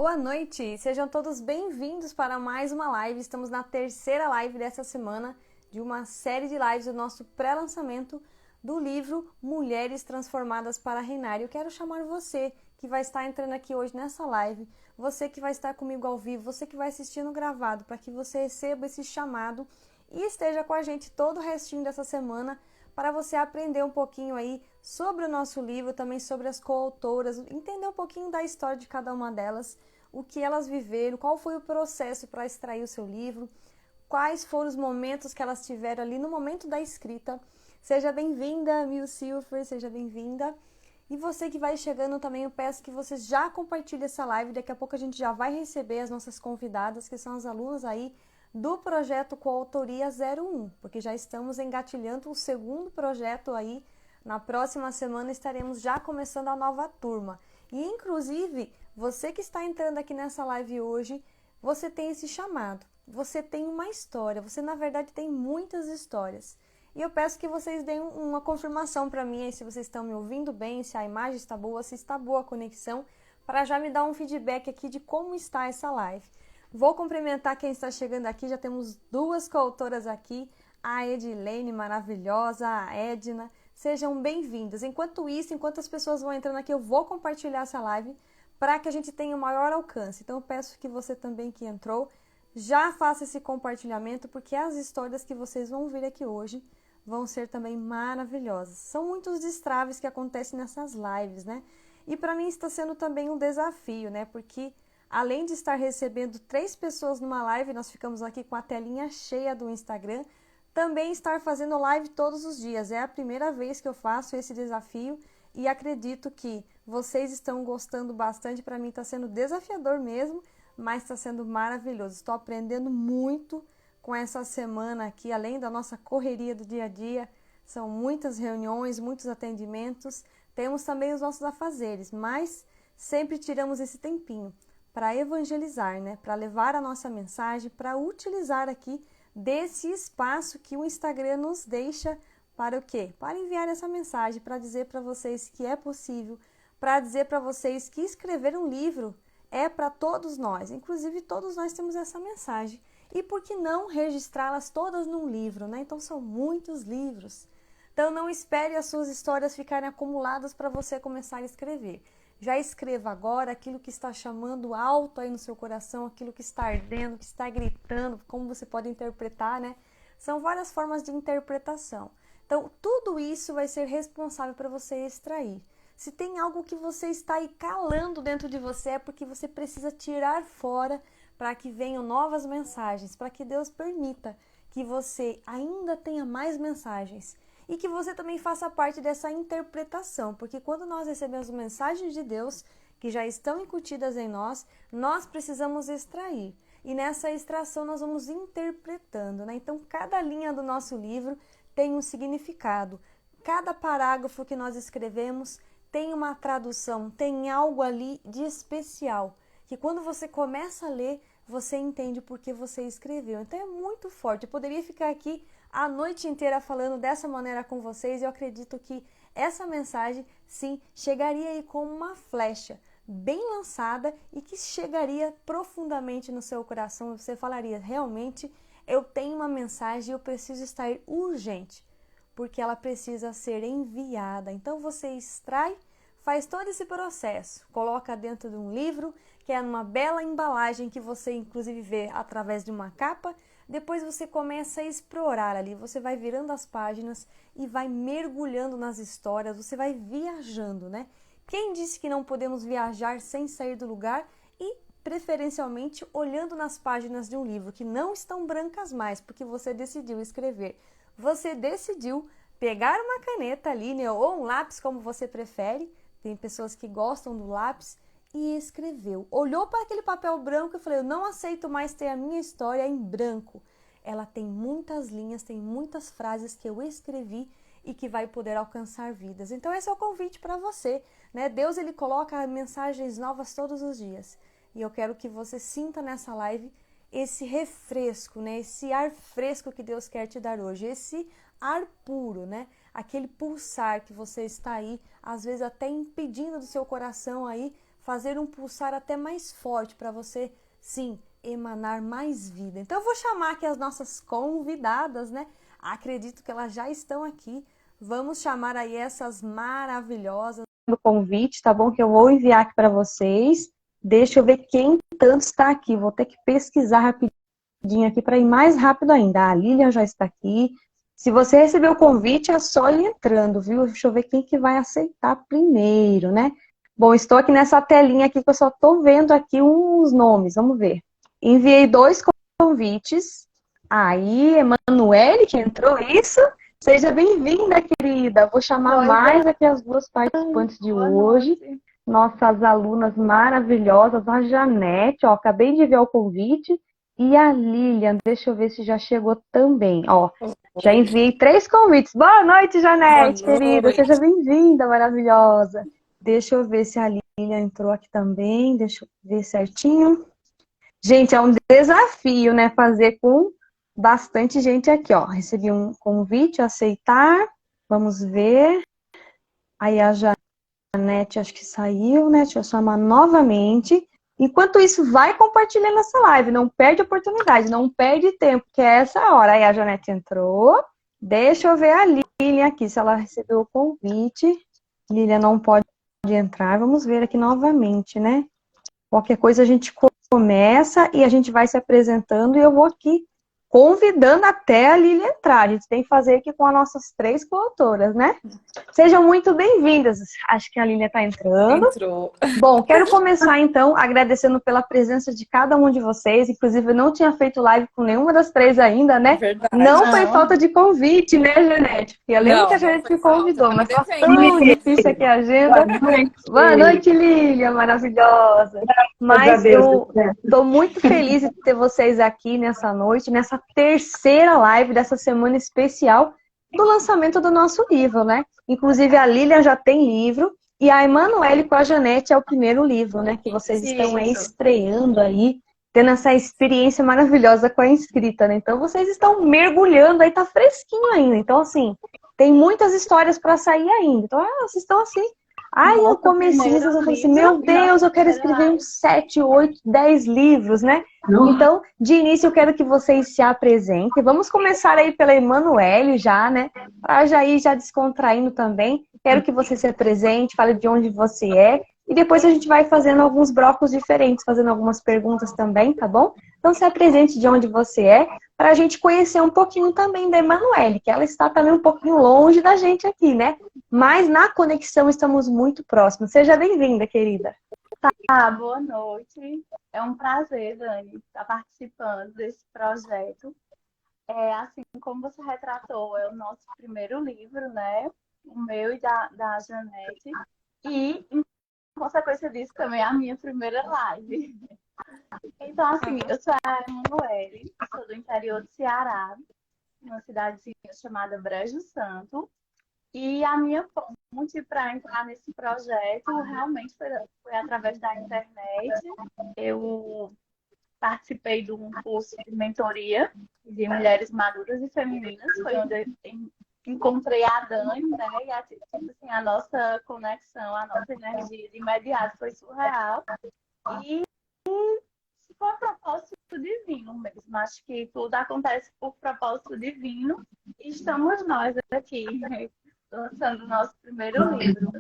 Boa noite, sejam todos bem-vindos para mais uma live. Estamos na terceira live dessa semana de uma série de lives do nosso pré-lançamento do livro Mulheres Transformadas para Reinar. Eu quero chamar você que vai estar entrando aqui hoje nessa live, você que vai estar comigo ao vivo, você que vai assistir no gravado, para que você receba esse chamado e esteja com a gente todo o restinho dessa semana para você aprender um pouquinho aí sobre o nosso livro, também sobre as coautoras, entender um pouquinho da história de cada uma delas, o que elas viveram, qual foi o processo para extrair o seu livro, quais foram os momentos que elas tiveram ali no momento da escrita. Seja bem-vinda, Mil Silver, seja bem-vinda. E você que vai chegando também, eu peço que você já compartilhe essa live, daqui a pouco a gente já vai receber as nossas convidadas, que são as alunas aí do projeto Coautoria 01, porque já estamos engatilhando o segundo projeto aí. Na próxima semana estaremos já começando a nova turma. E inclusive, você que está entrando aqui nessa live hoje, você tem esse chamado, você tem uma história, você na verdade tem muitas histórias. E eu peço que vocês deem uma confirmação para mim aí, se vocês estão me ouvindo bem, se a imagem está boa, se está boa a conexão, para já me dar um feedback aqui de como está essa live. Vou cumprimentar quem está chegando aqui, já temos duas coautoras aqui, a Edilene maravilhosa, a Edna, sejam bem-vindas. Enquanto isso, enquanto as pessoas vão entrando aqui, eu vou compartilhar essa live para que a gente tenha o maior alcance. Então eu peço que você também que entrou, já faça esse compartilhamento, porque as histórias que vocês vão ver aqui hoje vão ser também maravilhosas. São muitos destraves que acontecem nessas lives, né? E para mim está sendo também um desafio, né? Porque além de estar recebendo 3 pessoas numa live, nós ficamos aqui com a telinha cheia do Instagram, também estar fazendo live todos os dias. É a primeira vez que eu faço esse desafio e acredito que vocês estão gostando bastante. Para mim está sendo desafiador mesmo, mas está sendo maravilhoso. Estou aprendendo muito com essa semana aqui, além da nossa correria do dia a dia. São muitas reuniões, muitos atendimentos, temos também os nossos afazeres, mas sempre tiramos esse tempinho para evangelizar, né? Para levar a nossa mensagem, para utilizar aqui desse espaço que o Instagram nos deixa para o quê? Para enviar essa mensagem, para dizer para vocês que é possível, para dizer para vocês que escrever um livro é para todos nós, inclusive todos nós temos essa mensagem. E por que não registrá-las todas num livro, né? Então são muitos livros. Então não espere as suas histórias ficarem acumuladas para você começar a escrever. Já escreva agora aquilo que está chamando alto aí no seu coração, aquilo que está ardendo, que está gritando, como você pode interpretar, né? São várias formas de interpretação. Então, tudo isso vai ser responsável para você extrair. Se tem algo que você está aí calando dentro de você, é porque você precisa tirar fora para que venham novas mensagens, para que Deus permita que você ainda tenha mais mensagens. E que você também faça parte dessa interpretação, porque quando nós recebemos mensagens de Deus, que já estão incutidas em nós, nós precisamos extrair. E nessa extração nós vamos interpretando, né? Então, cada linha do nosso livro tem um significado. Cada parágrafo que nós escrevemos tem uma tradução, tem algo ali de especial, que quando você começa a ler, você entende por que você escreveu. Então, é muito forte. Eu poderia ficar aqui a noite inteira falando dessa maneira com vocês, e eu acredito que essa mensagem, sim, chegaria aí como uma flecha bem lançada e que chegaria profundamente no seu coração. Você falaria, realmente, eu tenho uma mensagem e eu preciso estar urgente, porque ela precisa ser enviada. Então você extrai, faz todo esse processo, coloca dentro de um livro, que é uma bela embalagem que você inclusive vê através de uma capa. Depois você começa a explorar ali, você vai virando as páginas e vai mergulhando nas histórias, você vai viajando, né? Quem disse que não podemos viajar sem sair do lugar e, preferencialmente, olhando nas páginas de um livro que não estão brancas mais, porque você decidiu escrever. Você decidiu pegar uma caneta ali, né, ou um lápis, como você prefere. Tem pessoas que gostam do lápis. E escreveu. Olhou para aquele papel branco e falou, eu não aceito mais ter a minha história em branco. Ela tem muitas linhas, tem muitas frases que eu escrevi e que vai poder alcançar vidas. Então esse é o convite para você, né? Deus, ele coloca mensagens novas todos os dias. E eu quero que você sinta nessa live esse refresco, né? Esse ar fresco que Deus quer te dar hoje, esse ar puro, né? Aquele pulsar que você está aí, às vezes até impedindo do seu coração aí fazer um pulsar até mais forte para você, sim, emanar mais vida. Então eu vou chamar aqui as nossas convidadas, né? Acredito que elas já estão aqui. Vamos chamar aí essas maravilhosas do convite, tá bom? Que eu vou enviar aqui para vocês. Deixa eu ver quem tanto está aqui. Vou ter que pesquisar rapidinho aqui para ir mais rápido ainda. A Lilian já está aqui. Se você recebeu o convite, é só ir entrando, viu? Deixa eu ver quem que vai aceitar primeiro, né? Bom, estou aqui nessa telinha aqui que eu só estou vendo aqui uns nomes. Vamos ver. Enviei 2 convites. Aí, Emanuele, que entrou, isso? Seja bem-vinda, querida. Vou chamar mais aqui as 2 participantes de hoje. Nossas alunas maravilhosas. A Janete, ó, acabei de ver o convite. E a Lilian, deixa eu ver se já chegou também. Ó, já enviei 3 convites. Boa noite, Janete, querida. Seja bem-vinda, maravilhosa. Deixa eu ver se a Lilian entrou aqui também. Deixa eu ver certinho. Gente, é um desafio, né? Fazer com bastante gente aqui, ó. Recebi um convite, aceitar. Vamos ver. Aí a Janete acho que saiu, né? Deixa eu chamar novamente. Enquanto isso, vai compartilhando essa live. Não perde oportunidade, não perde tempo, que é essa hora. Aí a Janete entrou. Deixa eu ver a Lilian aqui, se ela recebeu o convite. Lilian não pode entrar. Vamos ver aqui novamente, né? Qualquer coisa a gente começa e a gente vai se apresentando e eu vou aqui convidando até a Lilian entrar. A gente tem que fazer aqui com as nossas 3 coautoras, né? Sejam muito bem-vindas. Acho que a Lilian está entrando. Entrou. Bom, quero começar então agradecendo pela presença de cada um de vocês. Inclusive, eu não tinha feito live com nenhuma das 3 ainda, né? Verdade. Não foi falta de convite, né, Janete? Porque eu lembro que a Janete me convidou, mas tá tão difícil aqui a agenda. Boa noite, Lilian, maravilhosa. Mas eu tô muito feliz de ter vocês aqui nessa noite, nessa terceira live dessa semana especial do lançamento do nosso livro, né? Inclusive, a Lilian já tem livro. E a Emanuele com a Janete é o primeiro livro, né? Que vocês estão aí estreando aí, tendo essa experiência maravilhosa com a escrita, né? Então vocês estão mergulhando aí, tá fresquinho ainda. Então, assim, tem muitas histórias para sair ainda. Então, vocês estão assim. Ai, no comecinho, vocês vão falar assim, meu Deus, eu quero escrever uns 7, 8, 10 livros, né? Então, de início, eu quero que vocês se apresentem. Vamos começar aí pela Emanuele já, né? Para já ir já descontraindo também. Quero que você se apresente, fale de onde você é. E depois a gente vai fazendo alguns blocos diferentes, fazendo algumas perguntas também, tá bom? Então, se apresente de onde você é, para a gente conhecer um pouquinho também da Emanuele, que ela está também um pouquinho longe da gente aqui, né? Mas na conexão estamos muito próximos. Seja bem-vinda, querida. Boa noite. É um prazer, Dani, estar participando desse projeto. Assim como você retratou, é o nosso primeiro livro, né? O meu e da Janete. E, em consequência disso, também é a minha primeira live. Então, assim, eu sou a Emanuele, sou do interior do Ceará, numa cidadezinha chamada Brejo Santo. E a minha ponte para entrar nesse projeto realmente foi através da internet. Eu participei de um curso de mentoria de mulheres maduras e femininas, foi onde eu encontrei a Dani, né? E assim, a nossa conexão, a nossa energia de imediato foi surreal. E foi um propósito divino mesmo. Acho que tudo acontece por propósito divino. E estamos nós aqui, lançando o nosso primeiro livro.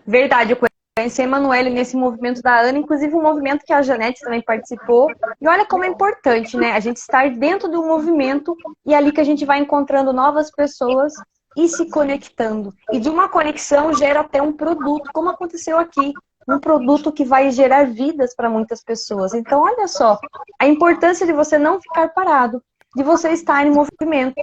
Verdade, eu conheci a Emanuele nesse movimento da Ana, inclusive um movimento que a Janete também participou. E olha como é importante, né? A gente estar dentro do movimento e é ali que a gente vai encontrando novas pessoas e se conectando. E de uma conexão gera até um produto, como aconteceu aqui. Um produto que vai gerar vidas para muitas pessoas. Então, olha só, a importância de você não ficar parado, de você estar em movimento.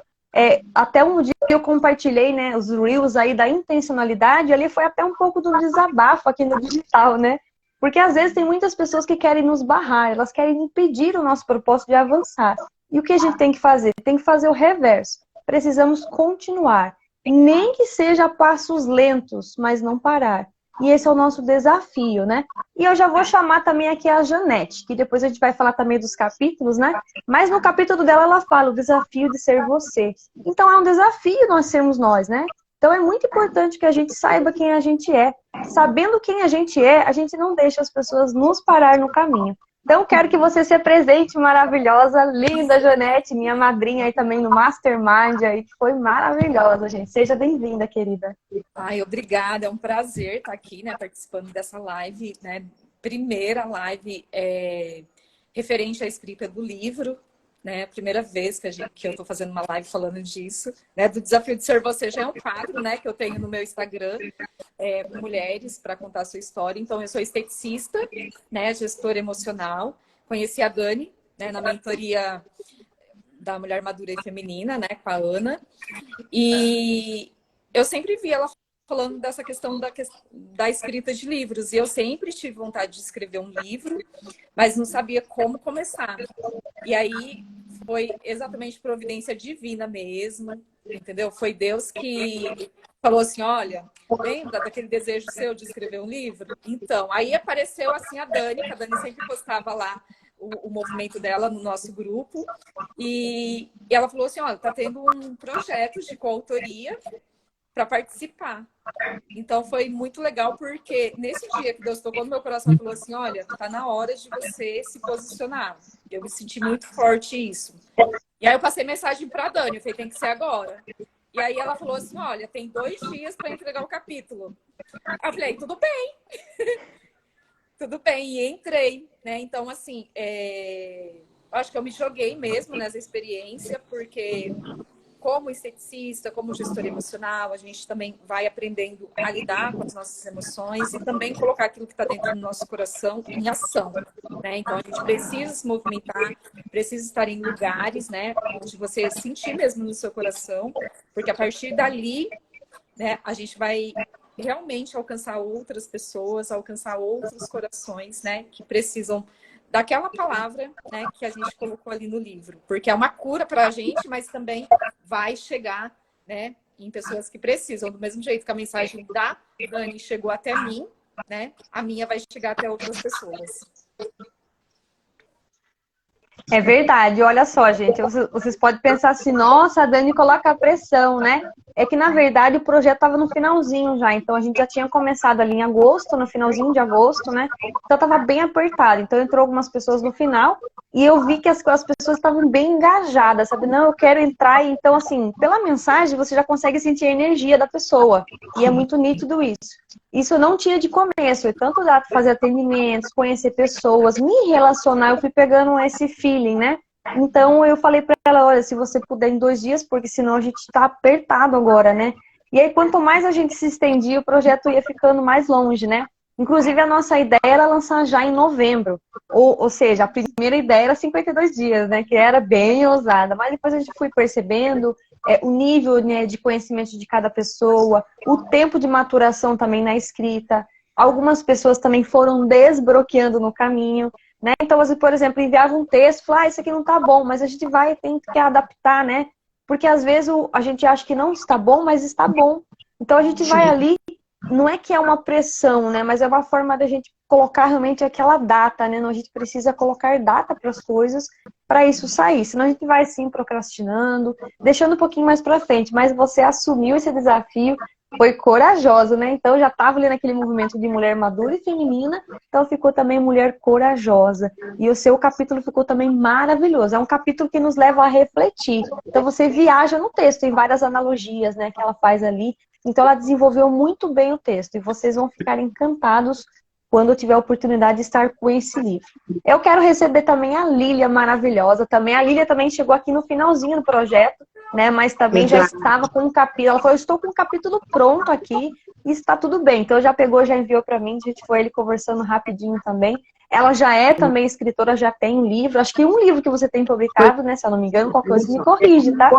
Até um dia eu compartilhei, né, os reels aí da intencionalidade, ali foi até um pouco do desabafo aqui no digital, né? Porque às vezes tem muitas pessoas que querem nos barrar, elas querem impedir o nosso propósito de avançar. E o que a gente tem que fazer? Tem que fazer o reverso. Precisamos continuar, nem que seja a passos lentos, mas não parar. E esse é o nosso desafio, né? E eu já vou chamar também aqui a Janete, que depois a gente vai falar também dos capítulos, né? Mas no capítulo dela ela fala o desafio de ser você. Então é um desafio nós sermos nós, né? Então é muito importante que a gente saiba quem a gente é. Sabendo quem a gente não deixa as pessoas nos parar no caminho. Então quero que você se apresente, maravilhosa, linda, Jonete, minha madrinha aí também no Mastermind aí, que foi maravilhosa, gente. Seja bem-vinda, querida. Ai, obrigada, é um prazer estar aqui, né, participando dessa live, né, primeira live referente à escrita do livro, né, primeira vez que eu estou fazendo uma live falando disso, né, do Desafio de Ser Você já é um quadro, né, que eu tenho no meu Instagram, mulheres para contar a sua história. Então, eu sou esteticista, né, gestora emocional, conheci a Dani, né, na mentoria da Mulher Madura e Feminina, né, com a Ana, e eu sempre vi ela falando dessa questão da escrita de livros. E eu sempre tive vontade de escrever um livro, mas não sabia como começar. E aí foi exatamente providência divina mesmo, entendeu? Foi Deus que falou assim, olha, lembra daquele desejo seu de escrever um livro? Então, aí apareceu assim a Dani, que a Dani sempre postava lá o movimento dela no nosso grupo. E ela falou assim, olha, tá tendo um projeto de coautoria para participar. Então foi muito legal, porque nesse dia que Deus tocou no meu coração e falou assim, olha, tá na hora de você se posicionar. Eu me senti muito forte isso. E aí eu passei mensagem para a Dani, eu falei, tem que ser agora. E aí ela falou assim, olha, tem 2 dias para entregar o capítulo. Eu falei, tudo bem. Tudo bem, e entrei, né? Então, assim, acho que eu me joguei mesmo nessa experiência, porque como esteticista, como gestora emocional, a gente também vai aprendendo a lidar com as nossas emoções e também colocar aquilo que está dentro do nosso coração em ação, né? Então, a gente precisa se movimentar, precisa estar em lugares, né, onde você sentir mesmo no seu coração, porque a partir dali, né, a gente vai realmente alcançar outras pessoas, alcançar outros corações, né, que precisam daquela palavra, né, que a gente colocou ali no livro. Porque é uma cura para a gente, mas também vai chegar, né, em pessoas que precisam. Do mesmo jeito que a mensagem da Dani chegou até mim, né, a minha vai chegar até outras pessoas. É verdade, olha só, gente, vocês podem pensar assim, nossa, a Dani coloca pressão, né? É que, na verdade, o projeto estava no finalzinho já, então a gente já tinha começado ali em agosto, no finalzinho de agosto, né? Então estava bem apertado, então entrou algumas pessoas no final e eu vi que as pessoas estavam bem engajadas, sabe? Não, eu quero entrar, então assim, pela mensagem você já consegue sentir a energia da pessoa e é muito nítido isso. Isso eu não tinha de começo, eu tanto já fazer atendimentos, conhecer pessoas, me relacionar, eu fui pegando esse feeling, né? Então eu falei pra ela, olha, se você puder em 2 dias, porque senão a gente tá apertado agora, né? E aí quanto mais a gente se estendia, o projeto ia ficando mais longe, né? Inclusive a nossa ideia era lançar já em novembro, ou seja, a primeira ideia era 52 dias, né? Que era bem ousada, mas depois a gente foi percebendo o nível, né, de conhecimento de cada pessoa, o tempo de maturação também na escrita. Algumas pessoas também foram desbloqueando no caminho, né? Então, você, por exemplo, enviava um texto, fala, isso aqui não tá bom, mas a gente tem que adaptar, né? Porque às vezes a gente acha que não está bom, mas está bom. Então a gente vai ali, não é que é uma pressão, né? Mas é uma forma da gente colocar realmente aquela data, né? A gente precisa colocar data para as coisas para isso sair. Senão a gente vai sim procrastinando, deixando um pouquinho mais para frente. Mas você assumiu esse desafio, foi corajoso, né? Então já estava ali naquele movimento de mulher madura e feminina, então ficou também mulher corajosa. E o seu capítulo ficou também maravilhoso. É um capítulo que nos leva a refletir. Então você viaja no texto, tem várias analogias, né, que ela faz ali. Então ela desenvolveu muito bem o texto e vocês vão ficar encantados quando eu tiver a oportunidade de estar com esse livro. Eu quero receber também a Lília maravilhosa, também a Lília também chegou aqui no finalzinho do projeto, né, mas também já estava com um capítulo, ela falou, estou com um capítulo pronto aqui e está tudo bem. Então já pegou, já enviou para mim, a gente foi ele conversando rapidinho também. Ela já é também escritora, já tem um livro, acho que um livro que você tem publicado, né, se eu não me engano, qualquer coisa me corrige, tá?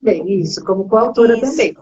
Isso, como coautora também.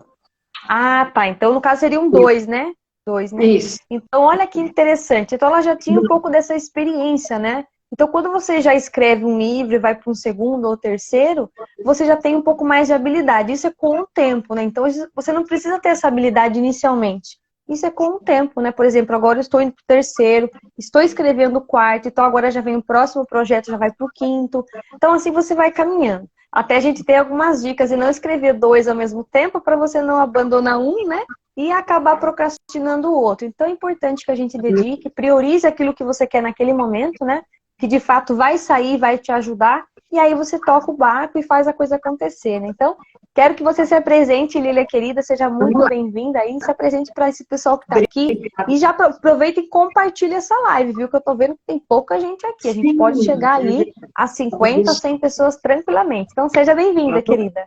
Ah, tá, então no caso seriam 2, né? 2, né? Isso. Então, olha que interessante. Então, ela já tinha um pouco dessa experiência, né? Então, quando você já escreve um livro e vai para um segundo ou terceiro, você já tem um pouco mais de habilidade. Isso é com o tempo, né? Então, você não precisa ter essa habilidade inicialmente. Isso é com o tempo, né? Por exemplo, agora eu estou indo para o terceiro, estou escrevendo o quarto, então agora já vem o próximo projeto, já vai para o quinto. Então, assim você vai caminhando. Até a gente ter algumas dicas e não escrever dois ao mesmo tempo para você não abandonar um, né? E acabar procrastinando o outro. Então é importante que a gente dedique, priorize aquilo que você quer naquele momento, né? Que de fato vai sair, vai te ajudar. E aí você toca o barco e faz a coisa acontecer, né? Então, quero que você se apresente, Lília querida, seja muito bem-vinda aí, se apresente para esse pessoal que está aqui e já aproveita e compartilha essa live, viu? Que eu tô vendo que tem pouca gente aqui. A gente pode chegar ali a 50, 100 pessoas tranquilamente. Então, seja bem-vinda, querida.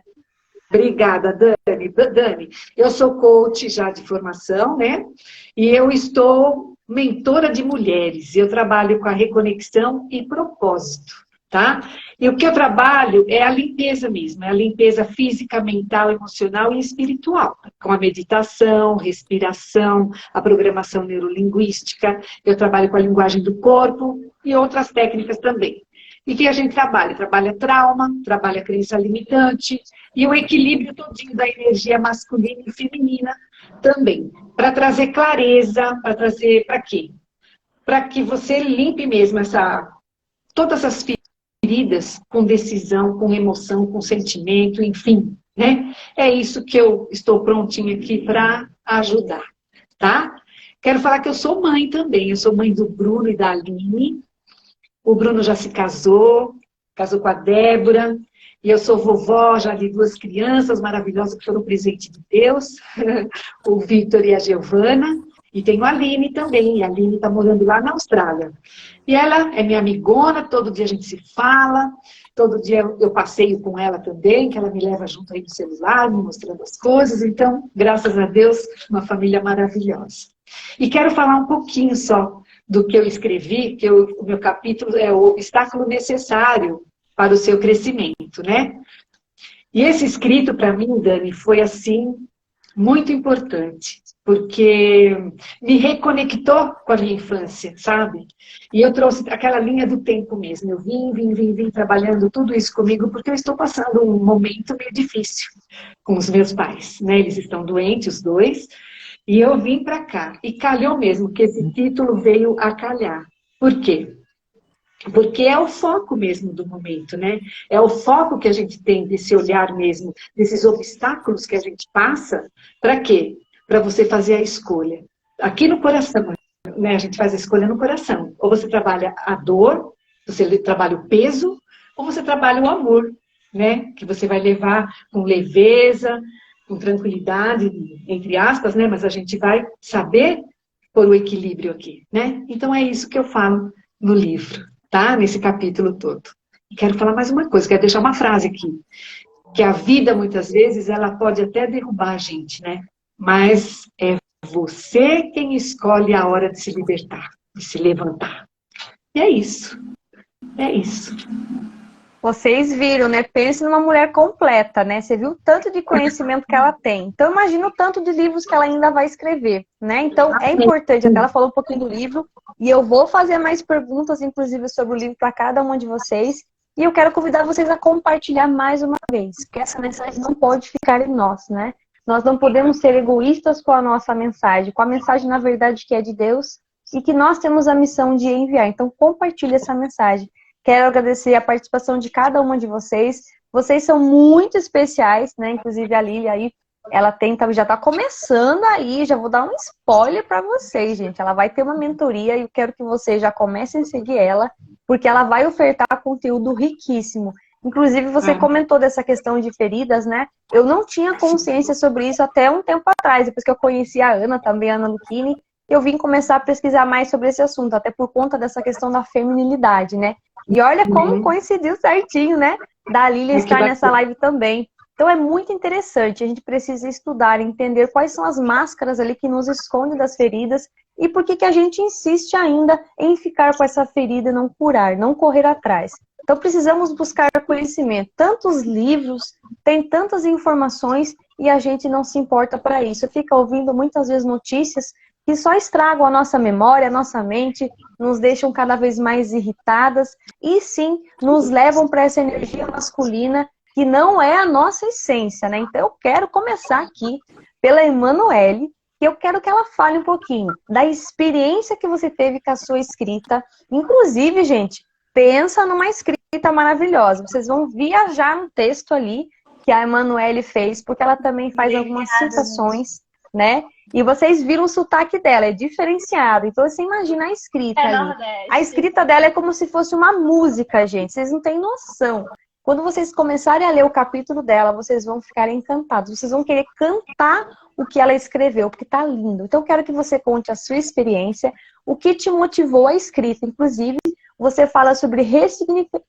Obrigada, Dani. Dani, eu sou coach já de formação, né? E eu estou mentora de mulheres. Eu trabalho com a reconexão e propósito, tá? E o que eu trabalho é a limpeza mesmo, é a limpeza física, mental, emocional e espiritual, com a meditação, respiração, a programação neurolinguística. Eu trabalho com a linguagem do corpo e outras técnicas também. E o que a gente trabalha? Trabalha trauma, trabalha crença limitante e o equilíbrio todinho da energia masculina e feminina também. Para trazer clareza, para trazer para quê? Para que você limpe mesmo todas essas feridas com decisão, com emoção, com sentimento, enfim, né? É isso que eu estou prontinha aqui para ajudar, tá? Quero falar que eu sou mãe também. Eu sou mãe do Bruno e da Aline. O Bruno já se casou com a Débora, e eu sou vovó já de 2 crianças maravilhosas que foram presente de Deus, o Vitor e a Giovana, e tenho a Aline também, e a Aline está morando lá na Austrália. E ela é minha amigona, todo dia a gente se fala, todo dia eu passeio com ela também, que ela me leva junto aí no celular, me mostrando as coisas, então, graças a Deus, uma família maravilhosa. E quero falar um pouquinho só do que eu escrevi, que o meu capítulo é o obstáculo necessário para o seu crescimento, né? E esse escrito, para mim, Dani, foi, assim, muito importante, porque me reconectou com a minha infância, sabe? E eu trouxe aquela linha do tempo mesmo. Eu vim trabalhando tudo isso comigo, porque eu estou passando um momento meio difícil com os meus pais, né? Eles estão doentes, os dois, e eu vim para cá. E calhou mesmo, que esse título veio a calhar. Por quê? Porque é o foco mesmo do momento, né? É o foco que a gente tem desse olhar mesmo, desses obstáculos que a gente passa. Para quê? Para você fazer a escolha. Aqui no coração, né? A gente faz a escolha no coração. Ou você trabalha a dor, você trabalha o peso, ou você trabalha o amor, né? Que você vai levar com leveza, com tranquilidade, entre aspas, né? Mas a gente vai saber pôr o equilíbrio aqui, né? Então é isso que eu falo no livro, tá? Nesse capítulo todo. E quero falar mais uma coisa, quero deixar uma frase aqui. Que a vida, muitas vezes, ela pode até derrubar a gente, né? Mas é você quem escolhe a hora de se libertar, de se levantar. E é isso. É isso. Vocês viram, né? Pense numa mulher completa, né? Você viu o tanto de conhecimento que ela tem. Então, imagina o tanto de livros que ela ainda vai escrever, né? Então, é importante, até ela falou um pouquinho do livro, e eu vou fazer mais perguntas, inclusive, sobre o livro para cada um de vocês. E eu quero convidar vocês a compartilhar mais uma vez, porque essa mensagem não pode ficar em nós, né? Nós não podemos ser egoístas com a nossa mensagem, com a mensagem, na verdade, que é de Deus, e que nós temos a missão de enviar. Então, compartilhe essa mensagem. Quero agradecer a participação de cada uma de vocês. Vocês são muito especiais, né? Inclusive a Lília aí, ela já está começando aí, já vou dar um spoiler para vocês, gente. Ela vai ter uma mentoria e eu quero que vocês já comecem a seguir ela, porque ela vai ofertar conteúdo riquíssimo. Inclusive, você comentou dessa questão de feridas, né? Eu não tinha consciência sobre isso até um tempo atrás, depois que eu conheci a Ana, também a Ana Lucchini, eu vim começar a pesquisar mais sobre esse assunto, até por conta dessa questão da feminilidade, né? E olha como coincidiu certinho, né? Da Lília estar nessa live também. Então é muito interessante, a gente precisa estudar, entender quais são as máscaras ali que nos escondem das feridas e por que a gente insiste ainda em ficar com essa ferida e não curar, não correr atrás. Então precisamos buscar conhecimento. Tantos livros, tem tantas informações e a gente não se importa para isso. Fica ouvindo muitas vezes notícias que só estragam a nossa memória, a nossa mente, nos deixam cada vez mais irritadas e sim, nos levam para essa energia masculina que não é a nossa essência, né? Então eu quero começar aqui pela Emanuele, que eu quero que ela fale um pouquinho da experiência que você teve com a sua escrita. Inclusive, gente, pensa numa escrita maravilhosa. Vocês vão viajar no texto ali que a Emanuele fez, porque ela também faz algumas citações, né? E vocês viram o sotaque dela, é diferenciado. Então você imagina a escrita ali. Nordeste. A escrita dela é como se fosse uma música, gente. Vocês não têm noção. Quando vocês começarem a ler o capítulo dela, vocês vão ficar encantados. Vocês vão querer cantar o que ela escreveu, porque tá lindo. Então eu quero que você conte a sua experiência, o que te motivou a escrita. Inclusive, você fala sobre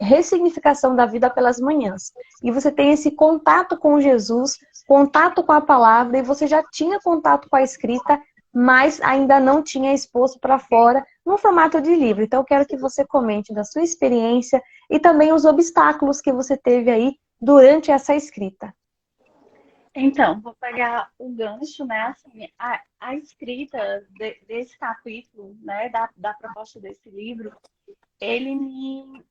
ressignificação da vida pelas manhãs. E você tem esse contato com Jesus, contato com a palavra, e você já tinha contato com a escrita, mas ainda não tinha exposto para fora no formato de livro. Então eu quero que você comente da sua experiência e também os obstáculos que você teve aí durante essa escrita. Então, vou pegar o gancho, né? Assim, a escrita desse capítulo, né, da proposta desse livro, ele me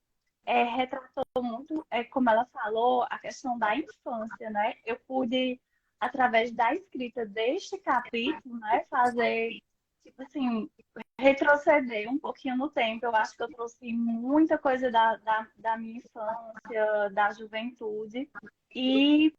retratou muito, como ela falou, a questão da infância, né? Eu pude, através da escrita deste capítulo, né, fazer, tipo assim, retroceder um pouquinho no tempo. Eu acho que eu trouxe muita coisa da minha infância, da juventude, e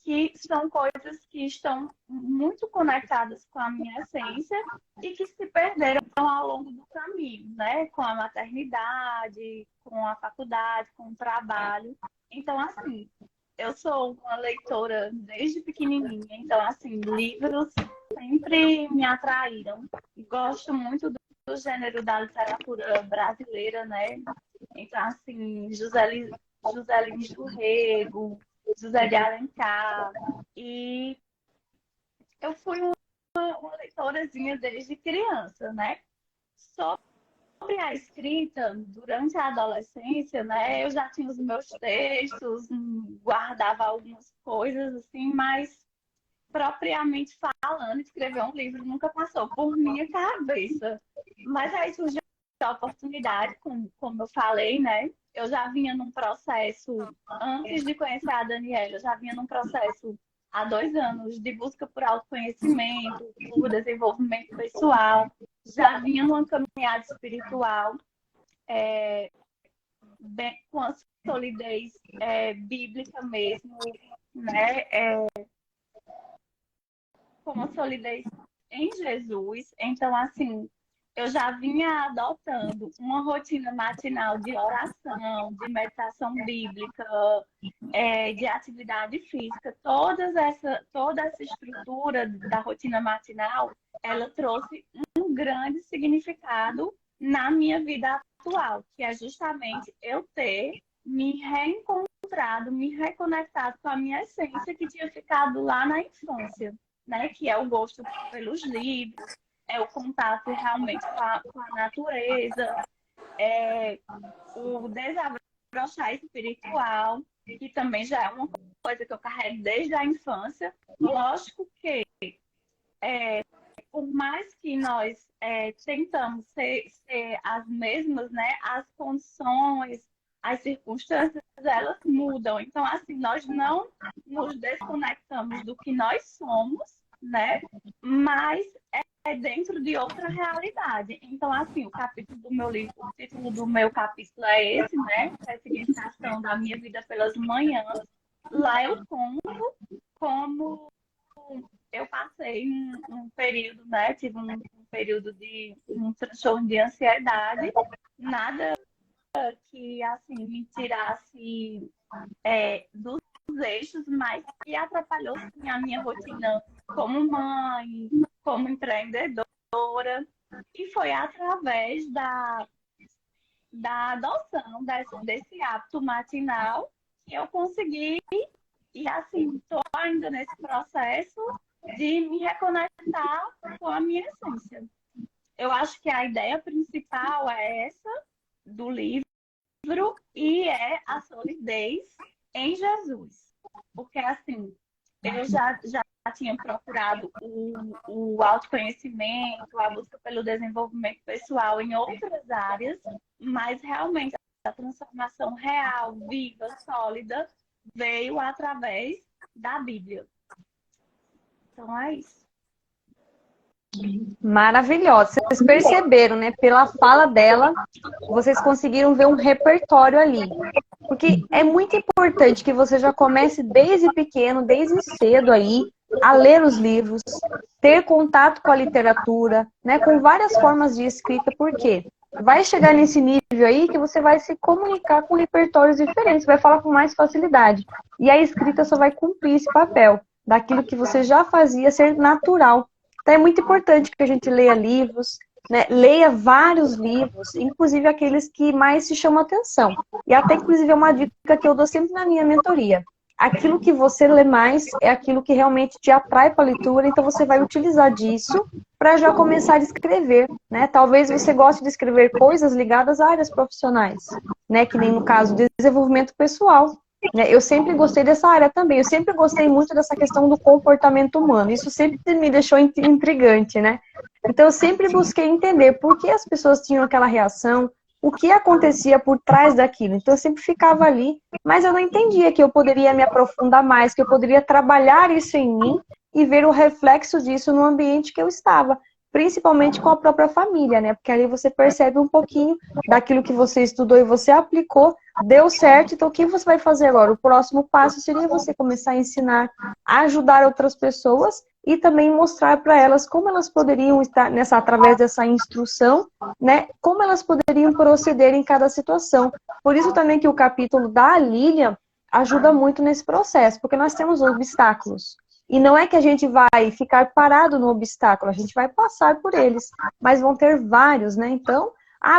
que são coisas que estão muito conectadas com a minha essência e que se perderam ao longo do caminho, né? Com a maternidade, com a faculdade, com o trabalho. Então, assim, eu sou uma leitora desde pequenininha, então, assim, livros sempre me atraíram. Gosto muito do gênero da literatura brasileira, né? Então, assim, José Lins do Rego, José de Alencar, e eu fui uma leitorazinha desde criança, né? Sobre a escrita, durante a adolescência, né, eu já tinha os meus textos, guardava algumas coisas, assim, mas propriamente falando, escrever um livro nunca passou por minha cabeça. Mas aí surgiu a oportunidade, como eu falei, né? Eu já vinha num processo, antes de conhecer a Daniela, eu já vinha num processo há 2 anos de busca por autoconhecimento, por desenvolvimento pessoal, já vinha numa caminhada espiritual, com a solidez bíblica mesmo, né? Com a solidez em Jesus. Então, assim, eu já vinha adotando uma rotina matinal de oração, de meditação bíblica, de atividade física. Toda essa estrutura da rotina matinal, ela trouxe um grande significado na minha vida atual, que é justamente eu ter me reencontrado, me reconectado com a minha essência que tinha ficado lá na infância, né? Que é o gosto pelos livros, é o contato realmente com a natureza, o desabrochar espiritual, que também já é uma coisa que eu carrego desde a infância. Lógico que, por mais que nós tentamos ser as mesmas, né, as condições, as circunstâncias, elas mudam. Então, assim, nós não nos desconectamos do que nós somos, né, mas dentro de outra realidade. Então, assim, o capítulo do meu livro, o título do meu capítulo é esse, né? A significação da minha vida pelas manhãs. Lá eu conto como eu passei um período, né? Tive um período de um transtorno de ansiedade. Nada que, assim, me tirasse dos eixos, mas que atrapalhou, sim, a minha rotina como mãe, como empreendedora, e foi através da adoção desse hábito matinal que eu consegui, e assim, estou ainda nesse processo de me reconectar com a minha essência. Eu acho que a ideia principal é essa do livro, e é a solidez em Jesus. Porque, assim, eu já tinha procurado o autoconhecimento, a busca pelo desenvolvimento pessoal em outras áreas, mas realmente a transformação real, viva, sólida, veio através da Bíblia. Então é isso. Maravilhosa. Vocês perceberam, né? Pela fala dela, vocês conseguiram ver um repertório ali. Porque é muito importante que você já comece desde pequeno, desde cedo aí, a ler os livros, ter contato com a literatura, né? Com várias formas de escrita, porque vai chegar nesse nível aí que você vai se comunicar com repertórios diferentes, vai falar com mais facilidade. E a escrita só vai cumprir esse papel, daquilo que você já fazia ser natural. Então é muito importante que a gente leia livros, né? Leia vários livros, inclusive aqueles que mais te chamam a atenção. E até, inclusive, é uma dica que eu dou sempre na minha mentoria. Aquilo que você lê mais é aquilo que realmente te atrai para a leitura, então você vai utilizar disso para já começar a escrever, né? Talvez você goste de escrever coisas ligadas a áreas profissionais, né? Que nem no caso de desenvolvimento pessoal. Eu sempre gostei dessa área também, eu sempre gostei muito dessa questão do comportamento humano, isso sempre me deixou intrigante, né? Então eu sempre busquei entender por que as pessoas tinham aquela reação, o que acontecia por trás daquilo, então eu sempre ficava ali, mas eu não entendia que eu poderia me aprofundar mais, que eu poderia trabalhar isso em mim e ver o reflexo disso no ambiente que eu estava, principalmente com a própria família, né? Porque ali você percebe um pouquinho daquilo que você estudou e você aplicou, deu certo, então o que você vai fazer agora? O próximo passo seria você começar a ensinar, a ajudar outras pessoas e também mostrar para elas como elas poderiam estar através dessa instrução, né? Como elas poderiam proceder em cada situação. Por isso também que o capítulo da Lilian ajuda muito nesse processo, porque nós temos obstáculos. E não é que a gente vai ficar parado no obstáculo, a gente vai passar por eles, mas vão ter vários, né? Então,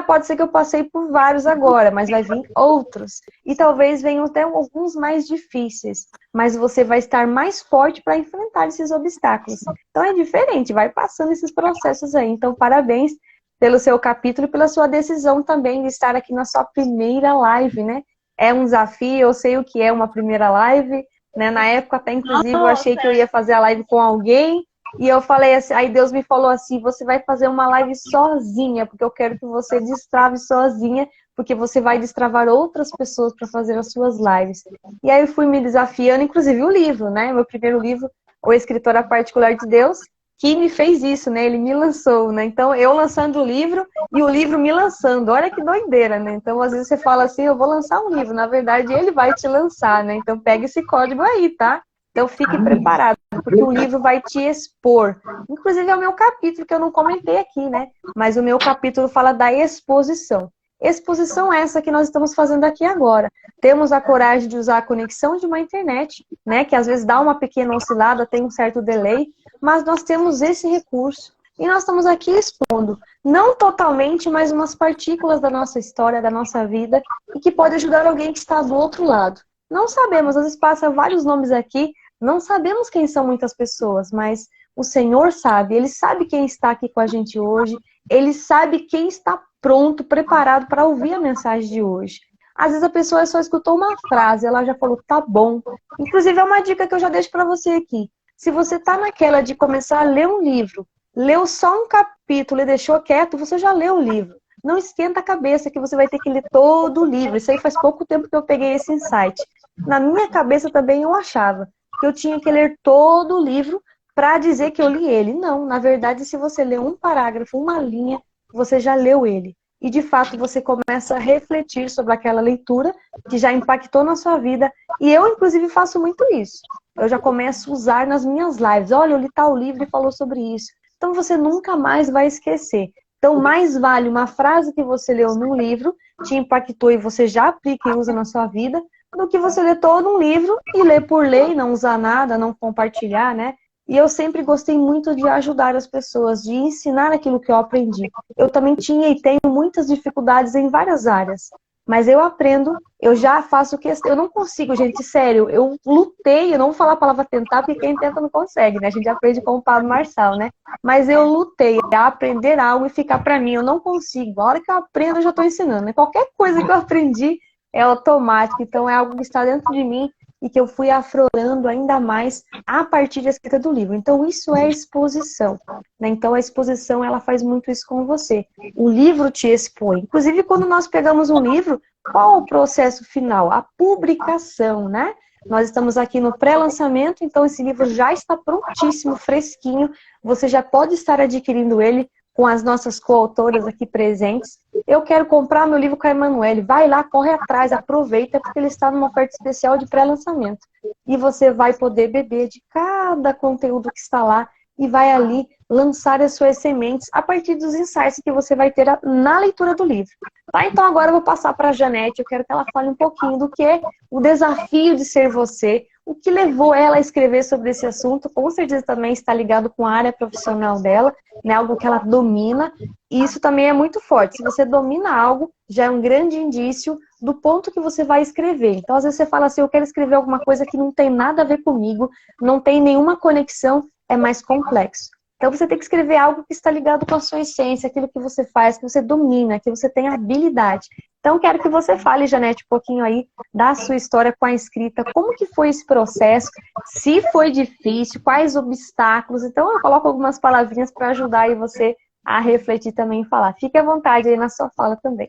pode ser que eu passei por vários agora, mas vai vir outros. E talvez venham até alguns mais difíceis, mas você vai estar mais forte para enfrentar esses obstáculos. Então é diferente, vai passando esses processos aí. Então, parabéns pelo seu capítulo e pela sua decisão também de estar aqui na sua primeira live, né? É um desafio, eu sei o que é uma primeira live, né? Na época até, inclusive, eu achei que eu ia fazer a live com alguém, e eu falei assim, aí Deus me falou assim, você vai fazer uma live sozinha, porque eu quero que você destrave sozinha, porque você vai destravar outras pessoas para fazer as suas lives. E aí eu fui me desafiando, inclusive o livro, né? Meu primeiro livro, O Escritora Particular de Deus, que me fez isso, né? Ele me lançou, né? Então, eu lançando o livro e o livro me lançando. Olha que doideira, né? Então, às vezes você fala assim, eu vou lançar um livro. Na verdade, ele vai te lançar, né? Então, pega esse código aí, tá? Então, fique preparado, porque o livro vai te expor. Inclusive, é o meu capítulo, que eu não comentei aqui, né? Mas o meu capítulo fala da exposição. Exposição essa que nós estamos fazendo aqui agora. Temos a coragem de usar a conexão de uma internet, né? Que às vezes dá uma pequena oscilada, tem um certo delay, mas nós temos esse recurso e nós estamos aqui expondo, não totalmente, mas umas partículas da nossa história, da nossa vida, e que pode ajudar alguém que está do outro lado. Não sabemos, às vezes passa vários nomes aqui, não sabemos quem são muitas pessoas, mas o Senhor sabe, Ele sabe quem está aqui com a gente hoje, Ele sabe quem está pronto, preparado para ouvir a mensagem de hoje. Às vezes a pessoa só escutou uma frase, ela já falou, tá bom. Inclusive é uma dica que eu já deixo para você aqui. Se você está naquela de começar a ler um livro, leu só um capítulo e deixou quieto, você já leu o livro. Não esquenta a cabeça que você vai ter que ler todo o livro. Isso aí faz pouco tempo que eu peguei esse insight. Na minha cabeça também eu achava que eu tinha que ler todo o livro para dizer que eu li ele. Não, na verdade, se você lê um parágrafo, uma linha, você já leu ele. E, de fato, você começa a refletir sobre aquela leitura que já impactou na sua vida. E eu, inclusive, faço muito isso. Eu já começo a usar nas minhas lives. Olha, eu li tal livro e falou sobre isso. Então, você nunca mais vai esquecer. Então, mais vale uma frase que você leu num livro, te impactou e você já aplica e usa na sua vida, do que você ler todo um livro e ler por ler, não usar nada, não compartilhar, né? E eu sempre gostei muito de ajudar as pessoas, de ensinar aquilo que eu aprendi. Eu também tinha e tenho muitas dificuldades em várias áreas. Mas eu aprendo, eu já faço questão. Eu não consigo, gente, sério. Eu lutei, eu não vou falar a palavra tentar, porque quem tenta não consegue, né? A gente aprende com o Pablo Marçal, né? Mas eu lutei a aprender algo e ficar pra mim. Eu não consigo. A hora que eu aprendo, eu já tô ensinando, né? Qualquer coisa que eu aprendi é automático. Então é algo que está dentro de mim e que eu fui aflorando ainda mais a partir da escrita do livro. Então, isso é exposição, né? Então, a exposição, ela faz muito isso com você. O livro te expõe. Inclusive, quando nós pegamos um livro, qual é o processo final? A publicação, né? Nós estamos aqui no pré-lançamento, então esse livro já está prontíssimo, fresquinho. Você já pode estar adquirindo ele com as nossas coautoras aqui presentes. Eu quero comprar meu livro com a Emanuele. Vai lá, corre atrás, aproveita, porque ele está numa oferta especial de pré-lançamento. E você vai poder beber de cada conteúdo que está lá e vai ali lançar as suas sementes a partir dos insights que você vai ter na leitura do livro. Tá? Então agora eu vou passar para a Janete, eu quero que ela fale um pouquinho do que é o desafio de ser você, o que levou ela a escrever sobre esse assunto, com certeza também está ligado com a área profissional dela, né? Algo que ela domina, e isso também é muito forte. Se você domina algo, já é um grande indício do ponto que você vai escrever. Então às vezes você fala assim, eu quero escrever alguma coisa que não tem nada a ver comigo, não tem nenhuma conexão, é mais complexo. Então você tem que escrever algo que está ligado com a sua essência, aquilo que você faz, que você domina, que você tem habilidade. Então quero que você fale, Janete, um pouquinho aí da sua história com a escrita, como que foi esse processo, se foi difícil, quais obstáculos. Então eu coloco algumas palavrinhas para ajudar aí você a refletir também e falar. Fique à vontade aí na sua fala também.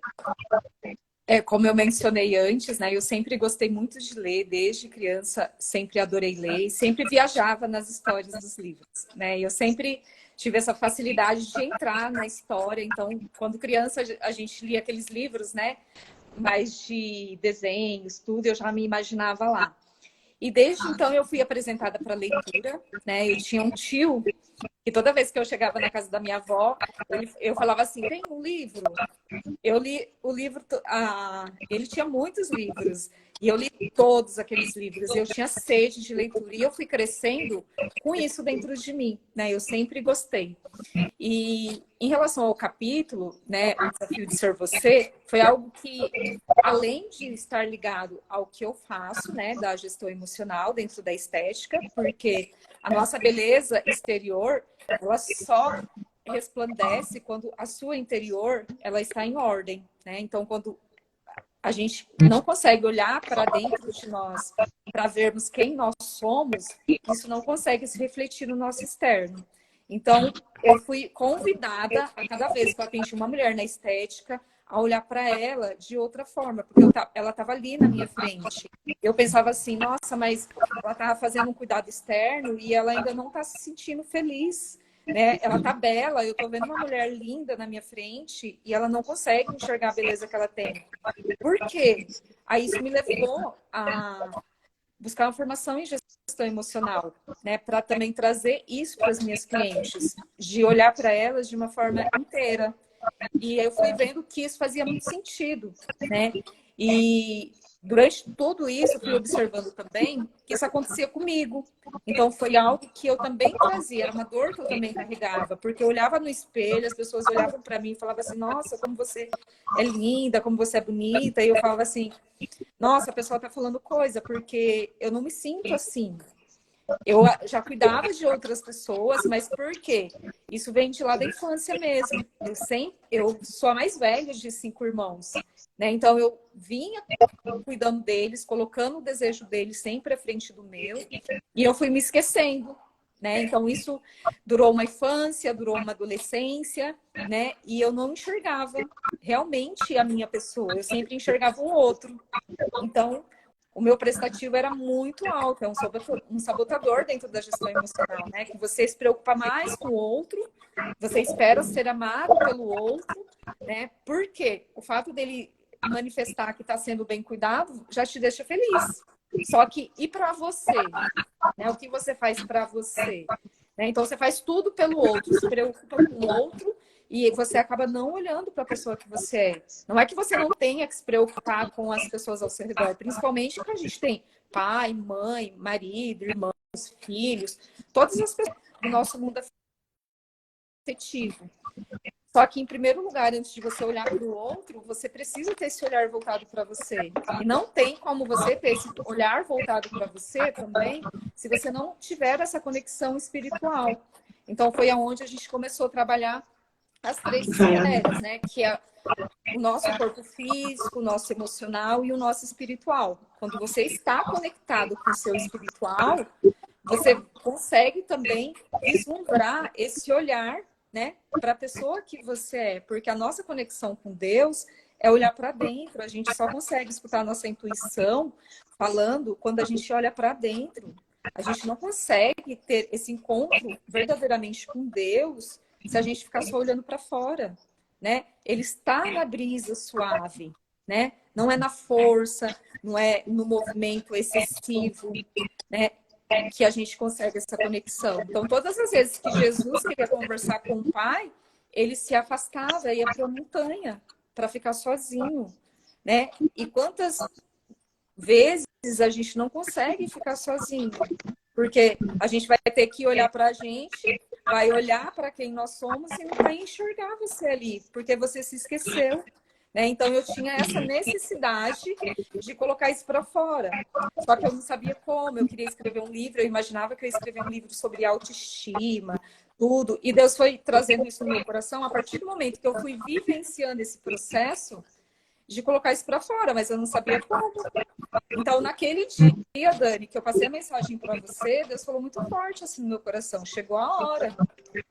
Como eu mencionei antes, né, eu sempre gostei muito de ler, desde criança sempre adorei ler, e sempre viajava nas histórias dos livros, né, eu sempre tive essa facilidade de entrar na história, então, quando criança a gente lia aqueles livros, né, mais de desenhos, tudo, eu já me imaginava lá. E desde então eu fui apresentada para leitura, né, eu tinha um tio que toda vez que eu chegava na casa da minha avó, eu falava assim, tem um livro? Eu li o livro, ele tinha muitos livros, e eu li todos aqueles livros, eu tinha sede de leitura, e eu fui crescendo com isso dentro de mim, né? Eu sempre gostei. E em relação ao capítulo, né, o desafio de ser você, foi algo que, além de estar ligado ao que eu faço, né, da gestão emocional dentro da estética, porque a nossa beleza exterior, ela só resplandece quando a sua interior ela está em ordem, né? Então, quando a gente não consegue olhar para dentro de nós para vermos quem nós somos, isso não consegue se refletir no nosso externo. Então, eu fui convidada a cada vez que eu atendi uma mulher na estética a olhar para ela de outra forma, porque ela estava ali na minha frente. Eu pensava assim, nossa, mas ela estava fazendo um cuidado externo e ela ainda não está se sentindo feliz, né? Ela tá bela, eu tô vendo uma mulher linda na minha frente e ela não consegue enxergar a beleza que ela tem. Por quê? Aí isso me levou a buscar uma formação em gestão emocional, né? Para também trazer isso para as minhas clientes, de olhar para elas de uma forma inteira. E eu fui vendo que isso fazia muito sentido, né? E durante tudo isso, eu fui observando também que isso acontecia comigo. Então, foi algo que eu também trazia, era uma dor que eu também carregava, porque eu olhava no espelho, as pessoas olhavam para mim e falavam assim, nossa, como você é linda, como você é bonita. E eu falava assim, nossa, a pessoa está falando coisa, porque eu não me sinto assim. Eu já cuidava de outras pessoas, mas por quê? Isso vem de lá da infância mesmo. Eu sou a mais velha de 5 irmãos, né? Então eu vinha cuidando deles, colocando o desejo deles sempre à frente do meu, e eu fui me esquecendo, né? Então isso durou uma infância, durou uma adolescência, né? E eu não enxergava realmente a minha pessoa, eu sempre enxergava um outro. Então o meu prestativo era muito alto, é um sabotador dentro da gestão emocional, né? Que você se preocupa mais com o outro, você espera ser amado pelo outro, né? Porque o fato dele manifestar que está sendo bem cuidado já te deixa feliz. Só que e para você, né? O que você faz para você? Né? Então você faz tudo pelo outro, se preocupa com o outro. E você acaba não olhando para a pessoa que você é. Não é que você não tenha que se preocupar com as pessoas ao seu redor, principalmente quando a gente tem pai, mãe, marido, irmãos, filhos, todas as pessoas do nosso mundo afetivo. Só que, em primeiro lugar, antes de você olhar para o outro, você precisa ter esse olhar voltado para você. E não tem como você ter esse olhar voltado para você também, se você não tiver essa conexão espiritual. Então, foi aonde a gente começou a trabalhar as 3 esferas, né? Que é o nosso corpo físico, o nosso emocional e o nosso espiritual. Quando você está conectado com o seu espiritual, você consegue também vislumbrar esse olhar, né, para a pessoa que você é. Porque a nossa conexão com Deus, é olhar para dentro. A gente só consegue escutar a nossa intuição falando quando a gente olha para dentro. A gente não consegue ter esse encontro verdadeiramente com Deus se a gente ficar só olhando para fora, né? Ele está na brisa suave, né? Não é na força, não é no movimento excessivo, né? Que a gente consegue essa conexão. Então, todas as vezes que Jesus queria conversar com o Pai, ele se afastava, ia para a montanha para ficar sozinho, né? E quantas vezes a gente não consegue ficar sozinho? Porque a gente vai ter que olhar para a gente, vai olhar para quem nós somos e não vai enxergar você ali, porque você se esqueceu. Né? Então, eu tinha essa necessidade de colocar isso para fora. Só que eu não sabia como. Eu queria escrever um livro, eu imaginava que eu ia escrever um livro sobre autoestima, tudo. E Deus foi trazendo isso no meu coração a partir do momento que eu fui vivenciando esse processo de colocar isso para fora, mas eu não sabia como. Então, naquele dia, Dani, que eu passei a mensagem para você, Deus falou muito forte assim no meu coração. Chegou a hora.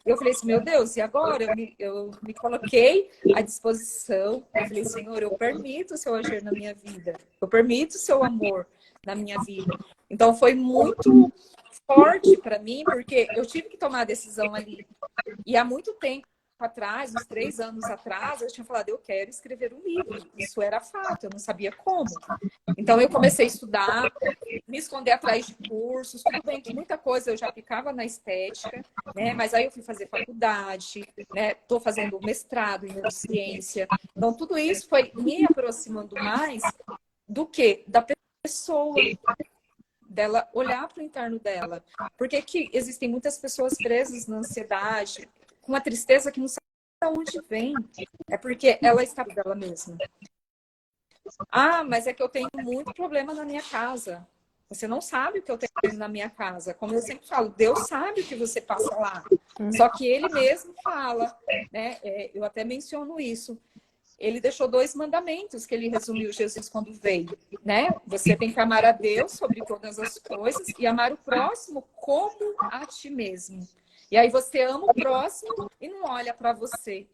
Eu falei assim, meu Deus, e agora? Eu me coloquei à disposição. Eu falei, Senhor, eu permito o seu agir na minha vida. Eu permito o seu amor na minha vida. Então, foi muito forte para mim, porque eu tive que tomar a decisão ali. E há muito tempo atrás, uns 3 anos atrás, eu tinha falado, eu quero escrever um livro. Isso era fato, eu não sabia como. Então, eu comecei a estudar, me esconder atrás de cursos. Tudo bem que muita coisa eu já aplicava na estética, né? Mas aí eu fui fazer faculdade, né? Estou fazendo mestrado em neurociência. Então, tudo isso foi me aproximando mais do que? Da pessoa, dela olhar para o interno dela. Porque que existem muitas pessoas presas na ansiedade, com uma tristeza que não sabe de onde vem. É porque ela está dela mesma. Ah, mas é que eu tenho muito problema na minha casa. Você não sabe o que eu tenho na minha casa. Como eu sempre falo, Deus sabe o que você passa lá. Só que Ele mesmo fala, né? Eu até menciono isso. Ele deixou 2 mandamentos que Ele resumiu Jesus quando veio, né? Você tem que amar a Deus sobre todas as coisas e amar o próximo como a ti mesmo. E aí você ama o próximo e não olha para você,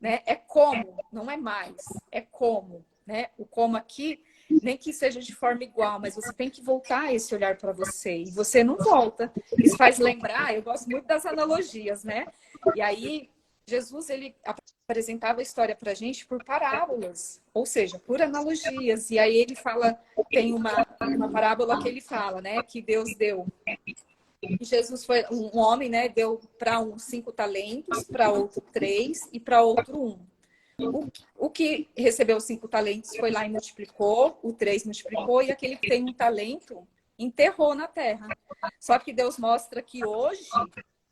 né? É como, não é mais, é como, né? O como aqui, nem que seja de forma igual, mas você tem que voltar esse olhar para você e você não volta. Isso faz lembrar, eu gosto muito das analogias, né? E aí Jesus, ele apresentava a história para a gente por parábolas, ou seja, por analogias. E aí ele fala, tem uma parábola que ele fala, né? Que Deus deu. Jesus foi um homem, né? Deu para um 5 talentos, para outro 3 e para outro 1. O que recebeu 5 talentos foi lá e multiplicou, o 3 multiplicou, e aquele que tem um talento enterrou na terra. Só que Deus mostra que hoje,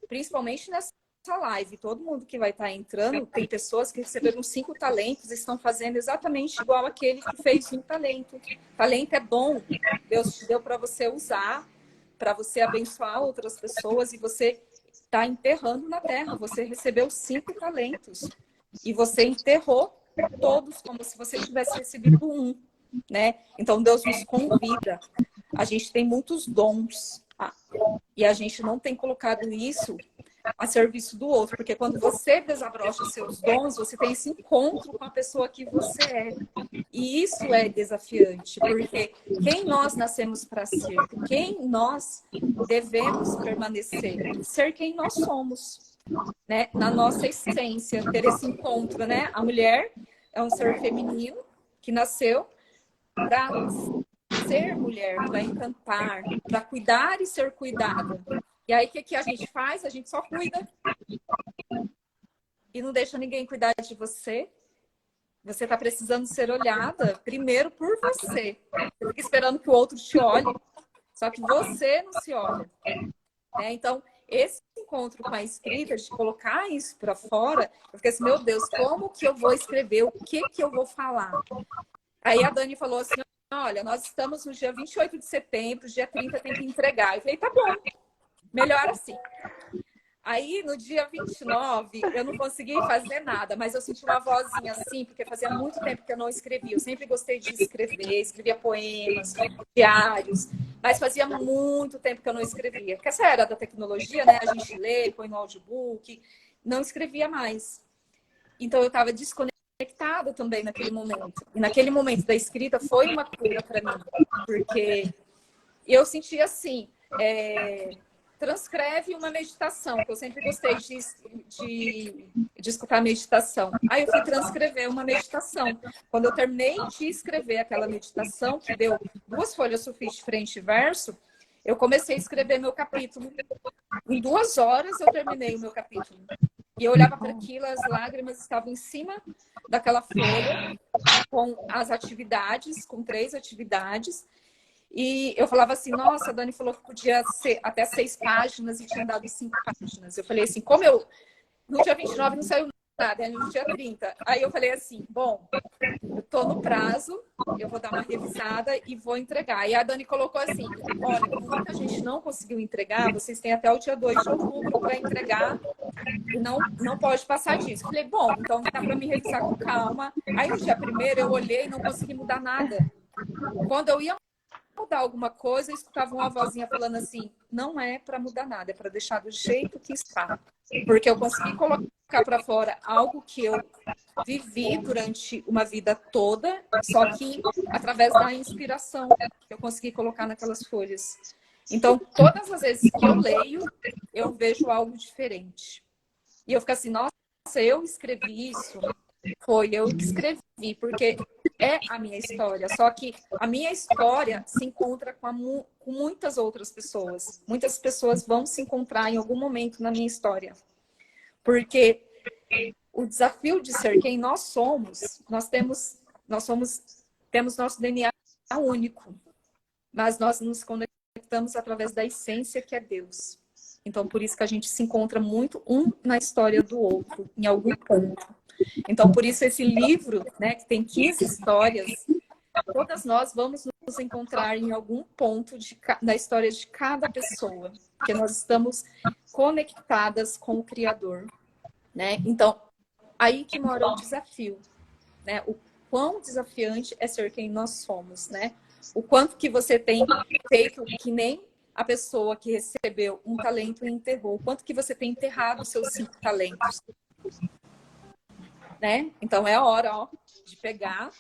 principalmente nessa live, todo mundo que vai estar entrando, tem pessoas que receberam 5 talentos e estão fazendo exatamente igual aquele que fez um talento. Talento é bom, Deus te deu para você usar, para você abençoar outras pessoas, e você está enterrando na terra. Você recebeu 5 talentos e você enterrou todos como se você tivesse recebido 1, né? Então Deus nos convida. A gente tem muitos dons e a gente não tem colocado isso a serviço do outro, porque quando você desabrocha seus dons, você tem esse encontro com a pessoa que você é. E isso é desafiante, porque quem nós nascemos para ser, quem nós devemos permanecer, ser quem nós somos, né? Na nossa essência, ter esse encontro, né? A mulher é um ser feminino que nasceu para ser mulher, para encantar, para cuidar e ser cuidada. E aí, o que a gente faz? A gente só cuida e não deixa ninguém cuidar de você. Você está precisando ser olhada primeiro por você. Você fica esperando que o outro te olhe, só que você não se olha. Né? Então, esse encontro com a escrita, de colocar isso para fora, eu fiquei assim, meu Deus, como que eu vou escrever? O que eu vou falar? Aí a Dani falou assim, olha, nós estamos no dia 28 de setembro, dia 30 tem que entregar. Eu falei, tá bom, melhor assim. Aí, no dia 29, eu não consegui fazer nada, mas eu senti uma vozinha assim, porque fazia muito tempo que eu não escrevia. Eu sempre gostei de escrever, escrevia poemas, diários, mas fazia muito tempo que eu não escrevia. Porque essa era da tecnologia, né? A gente lê, põe no audiobook, não escrevia mais. Então, eu estava desconectada conectada também naquele momento. E naquele momento da escrita foi uma cura para mim, porque eu senti assim, transcreve uma meditação, que eu sempre gostei de escutar meditação. Aí eu fui transcrever uma meditação. Quando eu terminei de escrever aquela meditação, que deu 2 folhas sulfite frente e verso, eu comecei a escrever meu capítulo. Em 2 horas eu terminei o meu capítulo. E eu olhava para aquilo, as lágrimas estavam em cima daquela folha, com as atividades, com 3 atividades. E eu falava assim, nossa, a Dani falou que podia ser até 6 páginas e tinha dado 5 páginas. Eu falei assim, como eu... No dia 29 não saiu nada, no dia 30. Aí eu falei assim, bom, eu tô no prazo, eu vou dar uma revisada e vou entregar. E a Dani colocou assim, olha, como muita gente não conseguiu entregar, vocês têm até o dia 2 de outubro para entregar e não pode passar disso. Eu falei, bom, então dá para me revisar com calma. Aí no dia 1º eu olhei e não consegui mudar nada. Quando eu ia mudar alguma coisa, eu escutava uma vozinha falando assim, não é para mudar nada, é para deixar do jeito que está. Porque eu consegui colocar para fora algo que eu vivi durante uma vida toda, só que através da inspiração que eu consegui colocar naquelas folhas. Então, todas as vezes que eu leio, eu vejo algo diferente. E eu fico assim, nossa, eu escrevi isso, foi eu que escrevi, porque é a minha história. Só que a minha história se encontra com muitas outras pessoas. Muitas pessoas vão se encontrar em algum momento na minha história. Porque o desafio de ser quem nós somos, temos nosso DNA único, mas nós nos conectamos através da essência que é Deus. Então, por isso que a gente se encontra muito um na história do outro, em algum ponto. Então, por isso esse livro, né, que tem 15 histórias, todas nós vamos nos encontrar em algum ponto da história de cada pessoa, porque nós estamos conectadas com o Criador, né? Então, aí que mora o desafio, né? O quão desafiante é ser quem nós somos, né? O quanto que você tem feito que nem a pessoa que recebeu um talento e enterrou, o quanto que você tem enterrado os seus 5 talentos, né? Então é a hora, ó, de pegar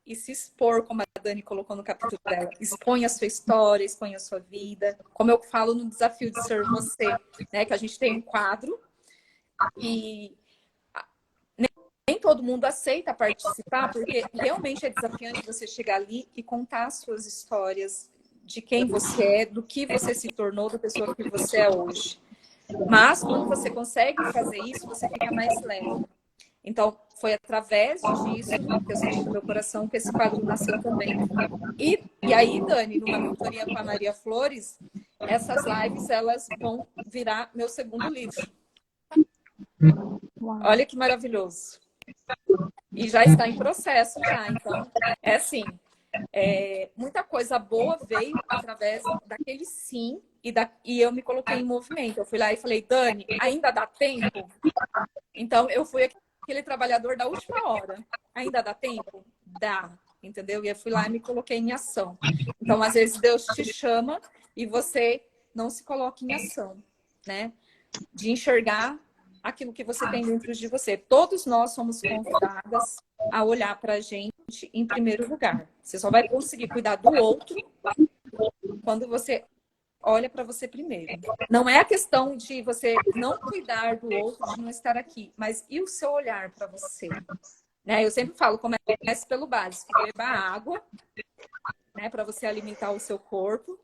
e se expor, como a Dani colocou no capítulo dela. Expõe a sua história, expõe a sua vida. Como eu falo no desafio de ser você, né? Que a gente tem um quadro e nem todo mundo aceita participar, porque realmente é desafiante você chegar ali e contar as suas histórias de quem você é, do que você se tornou, da pessoa que você é hoje. Mas quando você consegue fazer isso, você fica mais leve. Então, foi através disso que eu senti no meu coração que esse quadro nasceu também. E aí, Dani, numa mentoria com a Maria Flores, essas lives, elas vão virar meu segundo livro. Uau. Olha que maravilhoso. E já está em processo já. Então, é assim, muita coisa boa veio através daquele sim e eu me coloquei em movimento. Eu fui lá e falei, Dani, ainda dá tempo? Então, eu fui aquele trabalhador da última hora. Ainda dá tempo? Dá, entendeu? E eu fui lá e me coloquei em ação. Então, às vezes, Deus te chama e você não se coloca em ação, né? De enxergar aquilo que você tem dentro de você. Todos nós somos convidadas a olhar para a gente em primeiro lugar. Você só vai conseguir cuidar do outro quando você olha para você primeiro. Não é a questão de você não cuidar do outro, de não estar aqui, mas e o seu olhar para você? Né? Eu sempre falo, comece pelo básico, beba água, né, para você alimentar o seu corpo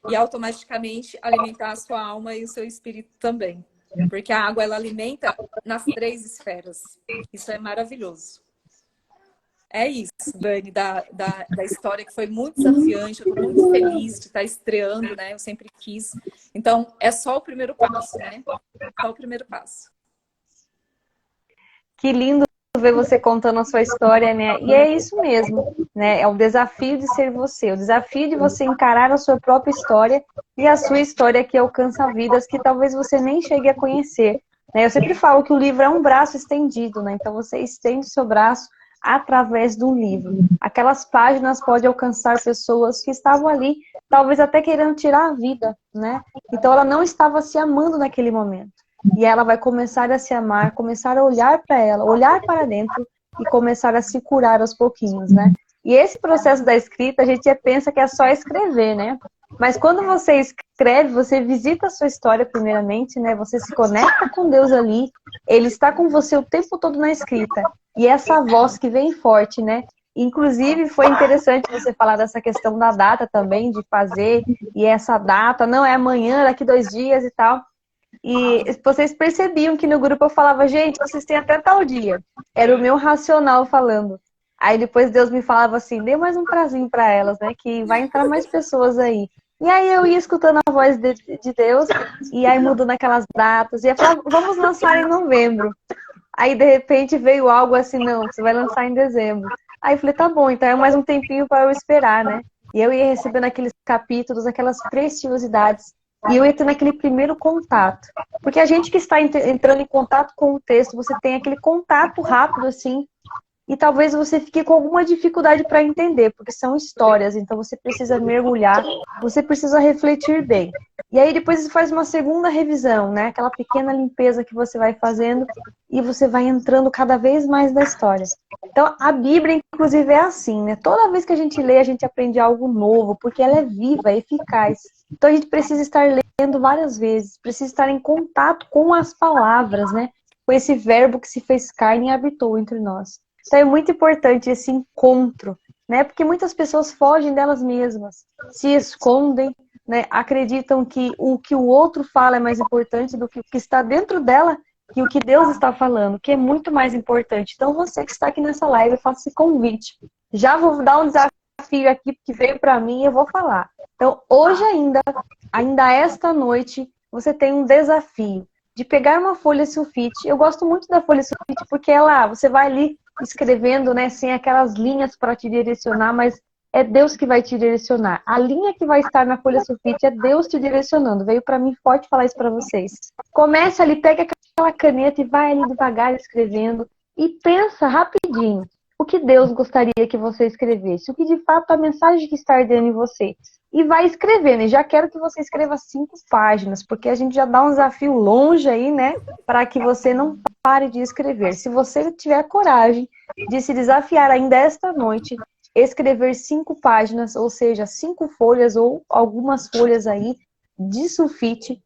e automaticamente alimentar a sua alma e o seu espírito também. Porque a água, ela alimenta nas 3 esferas. Isso é maravilhoso. É isso, Dani, da história que foi muito desafiante. Eu estou muito feliz de estar estreando, né? Eu sempre quis. Então, é só o primeiro passo, né? Só o primeiro passo. Que lindo ver você contando a sua história, né? E é isso mesmo, né? É o desafio de ser você, o desafio de você encarar a sua própria história e a sua história que alcança vidas que talvez você nem chegue a conhecer, né? Eu sempre falo que o livro é um braço estendido, né? Então você estende o seu braço através do livro. Aquelas páginas podem alcançar pessoas que estavam ali, talvez até querendo tirar a vida, né? Então ela não estava se amando naquele momento. E ela vai começar a se amar, começar a olhar para ela, olhar para dentro e começaram a se curar aos pouquinhos, né? E esse processo da escrita, a gente pensa que é só escrever, né? Mas quando você escreve, você visita a sua história primeiramente, né? Você se conecta com Deus ali, Ele está com você o tempo todo na escrita. E essa voz que vem forte, né? Inclusive, foi interessante você falar dessa questão da data também, de fazer, e essa data não é amanhã, daqui 2 dias e tal. E vocês percebiam que no grupo eu falava, gente, vocês têm até tal dia. Era o meu racional falando. Aí depois Deus me falava assim, dê mais um prazinho para elas, né? Que vai entrar mais pessoas aí. E aí eu ia escutando a voz de Deus, e aí mudando aquelas datas, e ia falar, vamos lançar em novembro. Aí de repente veio algo assim, não, você vai lançar em dezembro. Aí eu falei, tá bom, então é mais um tempinho para eu esperar, né? E eu ia recebendo aqueles capítulos, aquelas preciosidades, e eu ia tendo aquele primeiro contato. Porque a gente que está entrando em contato com o texto, você tem aquele contato rápido, assim, e talvez você fique com alguma dificuldade para entender, porque são histórias, então você precisa mergulhar, você precisa refletir bem. E aí depois você faz uma segunda revisão, né? Aquela pequena limpeza que você vai fazendo e você vai entrando cada vez mais na história. Então a Bíblia, inclusive, é assim, né? Toda vez que a gente lê, a gente aprende algo novo, porque ela é viva, é eficaz. Então a gente precisa estar lendo várias vezes, precisa estar em contato com as palavras, né? Com esse verbo que se fez carne e habitou entre nós. Então é muito importante esse encontro, né? Porque muitas pessoas fogem delas mesmas, se escondem, né? Acreditam que o outro fala é mais importante do que o que está dentro dela e o que Deus está falando, que é muito mais importante. Então você que está aqui nessa live, eu faço esse convite. Já vou dar um desafio aqui que veio para mim e eu vou falar. Então hoje ainda esta noite, você tem um desafio de pegar uma folha sulfite. Eu gosto muito da folha sulfite porque você vai ali escrevendo, né, sem aquelas linhas para te direcionar, mas é Deus que vai te direcionar. A linha que vai estar na folha sulfite é Deus te direcionando. Veio para mim forte falar isso para vocês. Começa ali, pega aquela caneta e vai ali devagar escrevendo e pensa rapidinho o que Deus gostaria que você escrevesse, o que de fato a mensagem que está ardendo em você. E vai escrevendo. E já quero que você escreva 5 páginas, porque a gente já dá um desafio longe aí, né? Para que você não pare de escrever. Se você tiver coragem de se desafiar ainda esta noite, escrever 5 páginas, ou seja, 5 folhas ou algumas folhas aí de sulfite,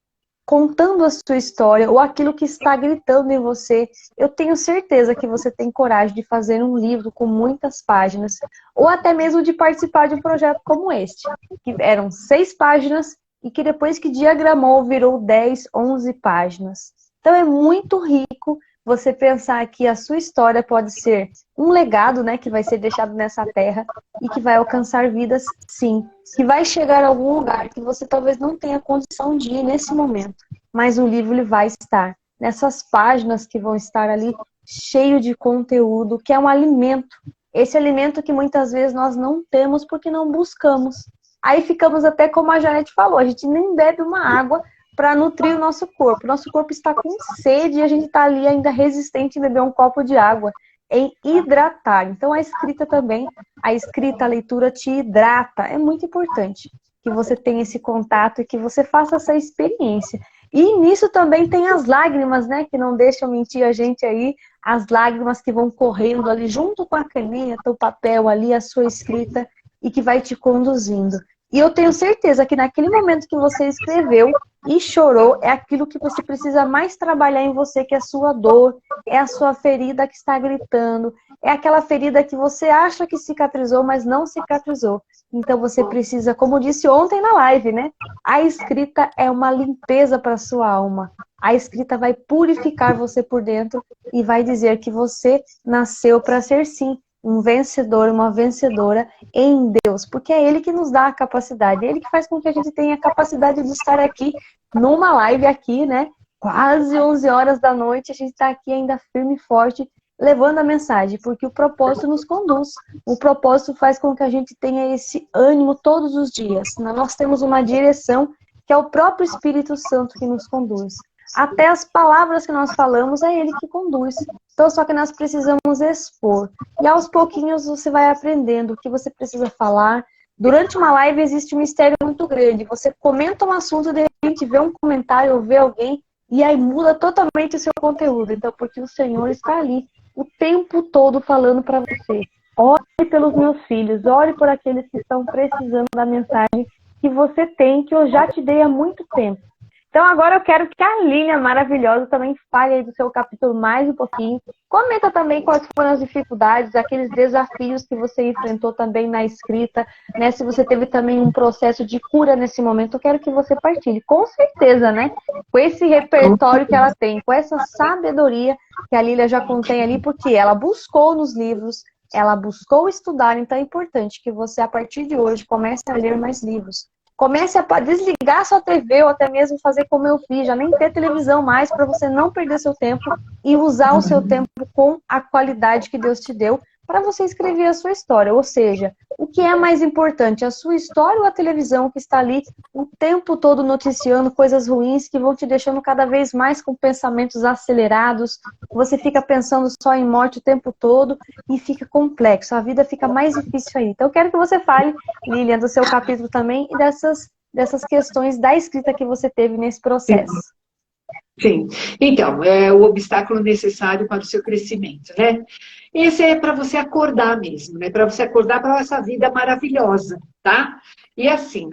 contando a sua história ou aquilo que está gritando em você, eu tenho certeza que você tem coragem de fazer um livro com muitas páginas, ou até mesmo de participar de um projeto como este, que eram 6 páginas e que depois que diagramou virou 10, 11 páginas. Então é muito rico você pensar que a sua história pode ser um legado, né, que vai ser deixado nessa terra e que vai alcançar vidas, sim, que vai chegar a algum lugar que você talvez não tenha condição de ir nesse momento, mas o livro ele vai estar nessas páginas que vão estar ali cheio de conteúdo, que é um alimento, esse alimento que muitas vezes nós não temos porque não buscamos. Aí ficamos até como a Janete falou, a gente nem bebe uma água para nutrir o nosso corpo. Nosso corpo está com sede e a gente está ali ainda resistente em beber um copo de água, em hidratar. Então a escrita também, a escrita, a leitura te hidrata. É muito importante que você tenha esse contato e que você faça essa experiência. E nisso também tem as lágrimas, né? Que não deixam mentir a gente aí. As lágrimas que vão correndo ali junto com a caneta, o papel ali, a sua escrita e que vai te conduzindo. E eu tenho certeza que naquele momento que você escreveu e chorou, é aquilo que você precisa mais trabalhar em você, que é a sua dor, é a sua ferida que está gritando, é aquela ferida que você acha que cicatrizou, mas não cicatrizou. Então você precisa, como disse ontem na live, né? A escrita é uma limpeza para a sua alma. A escrita vai purificar você por dentro e vai dizer que você nasceu para ser, sim, um vencedor, uma vencedora em Deus, porque é Ele que nos dá a capacidade, é Ele que faz com que a gente tenha a capacidade de estar aqui numa live aqui, né? Quase 11 horas da noite, a gente está aqui ainda firme e forte, levando a mensagem, porque o propósito nos conduz, o propósito faz com que a gente tenha esse ânimo todos os dias. Nós temos uma direção que é o próprio Espírito Santo que nos conduz. Até as palavras que nós falamos é Ele que conduz. Então, só que nós precisamos expor. E aos pouquinhos você vai aprendendo o que você precisa falar. Durante uma live existe um mistério muito grande. Você comenta um assunto, de repente vê um comentário ou vê alguém, e aí muda totalmente o seu conteúdo. Então, porque o Senhor está ali o tempo todo falando para você: ore pelos meus filhos, ore por aqueles que estão precisando da mensagem que você tem, que eu já te dei há muito tempo. Então agora eu quero que a Lilian maravilhosa também fale aí do seu capítulo mais um pouquinho. Comenta também quais foram as dificuldades, aqueles desafios que você enfrentou também na escrita, né? Se você teve também um processo de cura nesse momento, eu quero que você partilhe. Com certeza, né? Com esse repertório que ela tem, com essa sabedoria que a Lilian já contém ali, porque ela buscou nos livros, ela buscou estudar, então é importante que você, a partir de hoje, comece a ler mais livros. Comece a desligar sua TV ou até mesmo fazer como eu fiz, já nem ter televisão mais, para você não perder seu tempo e usar o seu tempo com a qualidade que Deus te deu para você escrever a sua história. Ou seja, o que é mais importante, a sua história ou a televisão que está ali o tempo todo noticiando coisas ruins que vão te deixando cada vez mais com pensamentos acelerados, você fica pensando só em morte o tempo todo e fica complexo, a vida fica mais difícil aí. Então eu quero que você fale, Lilian, do seu capítulo também e dessas questões da escrita que você teve nesse processo. Sim. Então, é o obstáculo necessário para o seu crescimento, né? Esse é para você acordar mesmo, né? Para você acordar para essa vida maravilhosa, tá? E assim,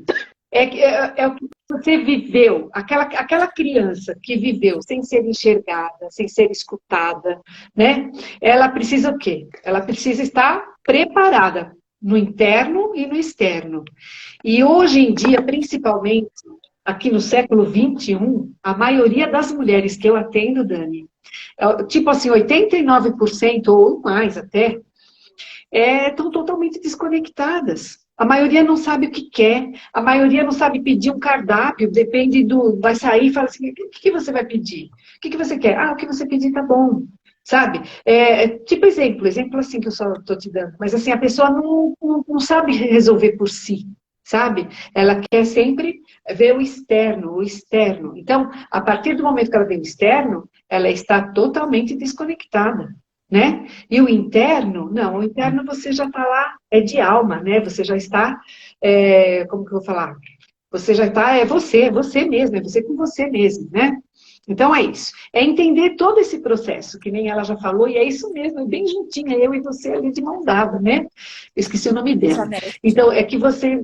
é o que você viveu, aquela criança que viveu sem ser enxergada, sem ser escutada, né? Ela precisa o quê? Ela precisa estar preparada no interno e no externo. E hoje em dia, principalmente, aqui no século XXI, a maioria das mulheres que eu atendo, Dani, tipo assim, 89% ou mais até, estão totalmente desconectadas. A maioria não sabe o que quer, a maioria não sabe pedir um cardápio, depende do... Vai sair e fala assim, o que você vai pedir? O que você quer? Ah, o que você pedir tá bom. Sabe? Tipo exemplo assim que eu só estou te dando. Mas assim, a pessoa não sabe resolver por si. Sabe? Ela quer sempre ver o externo. Então, a partir do momento que ela vê o externo, ela está totalmente desconectada, né? E o interno, não, o interno você já está lá, é de alma, né? Você já está, como que eu vou falar? Você já está, é você mesmo, é você com você mesmo, né? Então é isso, é entender todo esse processo, que nem ela já falou, e é isso mesmo, é bem juntinha, eu e você ali de mão dada, né? Eu esqueci o nome dela. Então, é que você...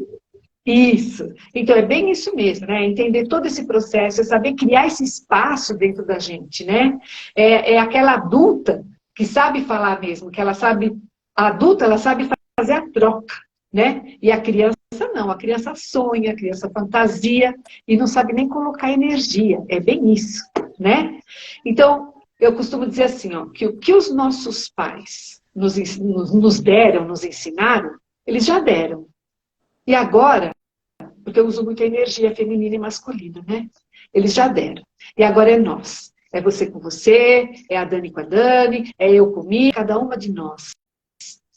Isso. Então, é bem isso mesmo, né? Entender todo esse processo, é saber criar esse espaço dentro da gente, né? É aquela adulta que sabe falar mesmo, que ela sabe... A adulta, ela sabe fazer a troca, né? E a criança não, a criança sonha, a criança fantasia e não sabe nem colocar energia. É bem isso, né? Então, eu costumo dizer assim, ó, que o que os nossos pais nos deram, nos ensinaram, eles já deram. E agora, porque eu uso muita energia feminina e masculina, né? Eles já deram. E agora é nós. É você com você, é a Dani com a Dani, é eu comigo, cada uma de nós.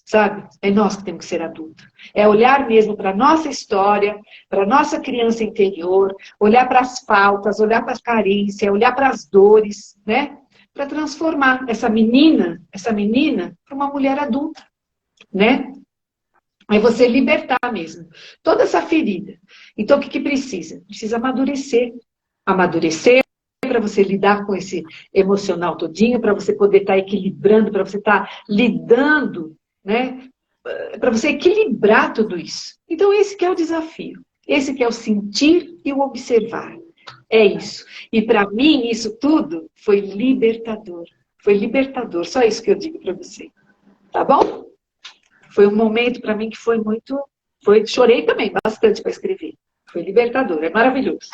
Sabe? É nós que temos que ser adultos. É olhar mesmo para a nossa história, para a nossa criança interior, olhar para as faltas, olhar para as carências, olhar para as dores, né? Para transformar essa menina para uma mulher adulta, né? É você libertar mesmo toda essa ferida. Então, o que precisa? Precisa amadurecer. Amadurecer para você lidar com esse emocional todinho, para você poder estar equilibrando, para você estar lidando, né? Para você equilibrar tudo isso. Então, esse que é o desafio. Esse que é o sentir e o observar. É isso. E para mim, isso tudo foi libertador. Foi libertador. Só isso que eu digo para você. Tá bom? Foi um momento para mim que foi muito... Chorei também bastante para escrever. Foi libertador, é maravilhoso.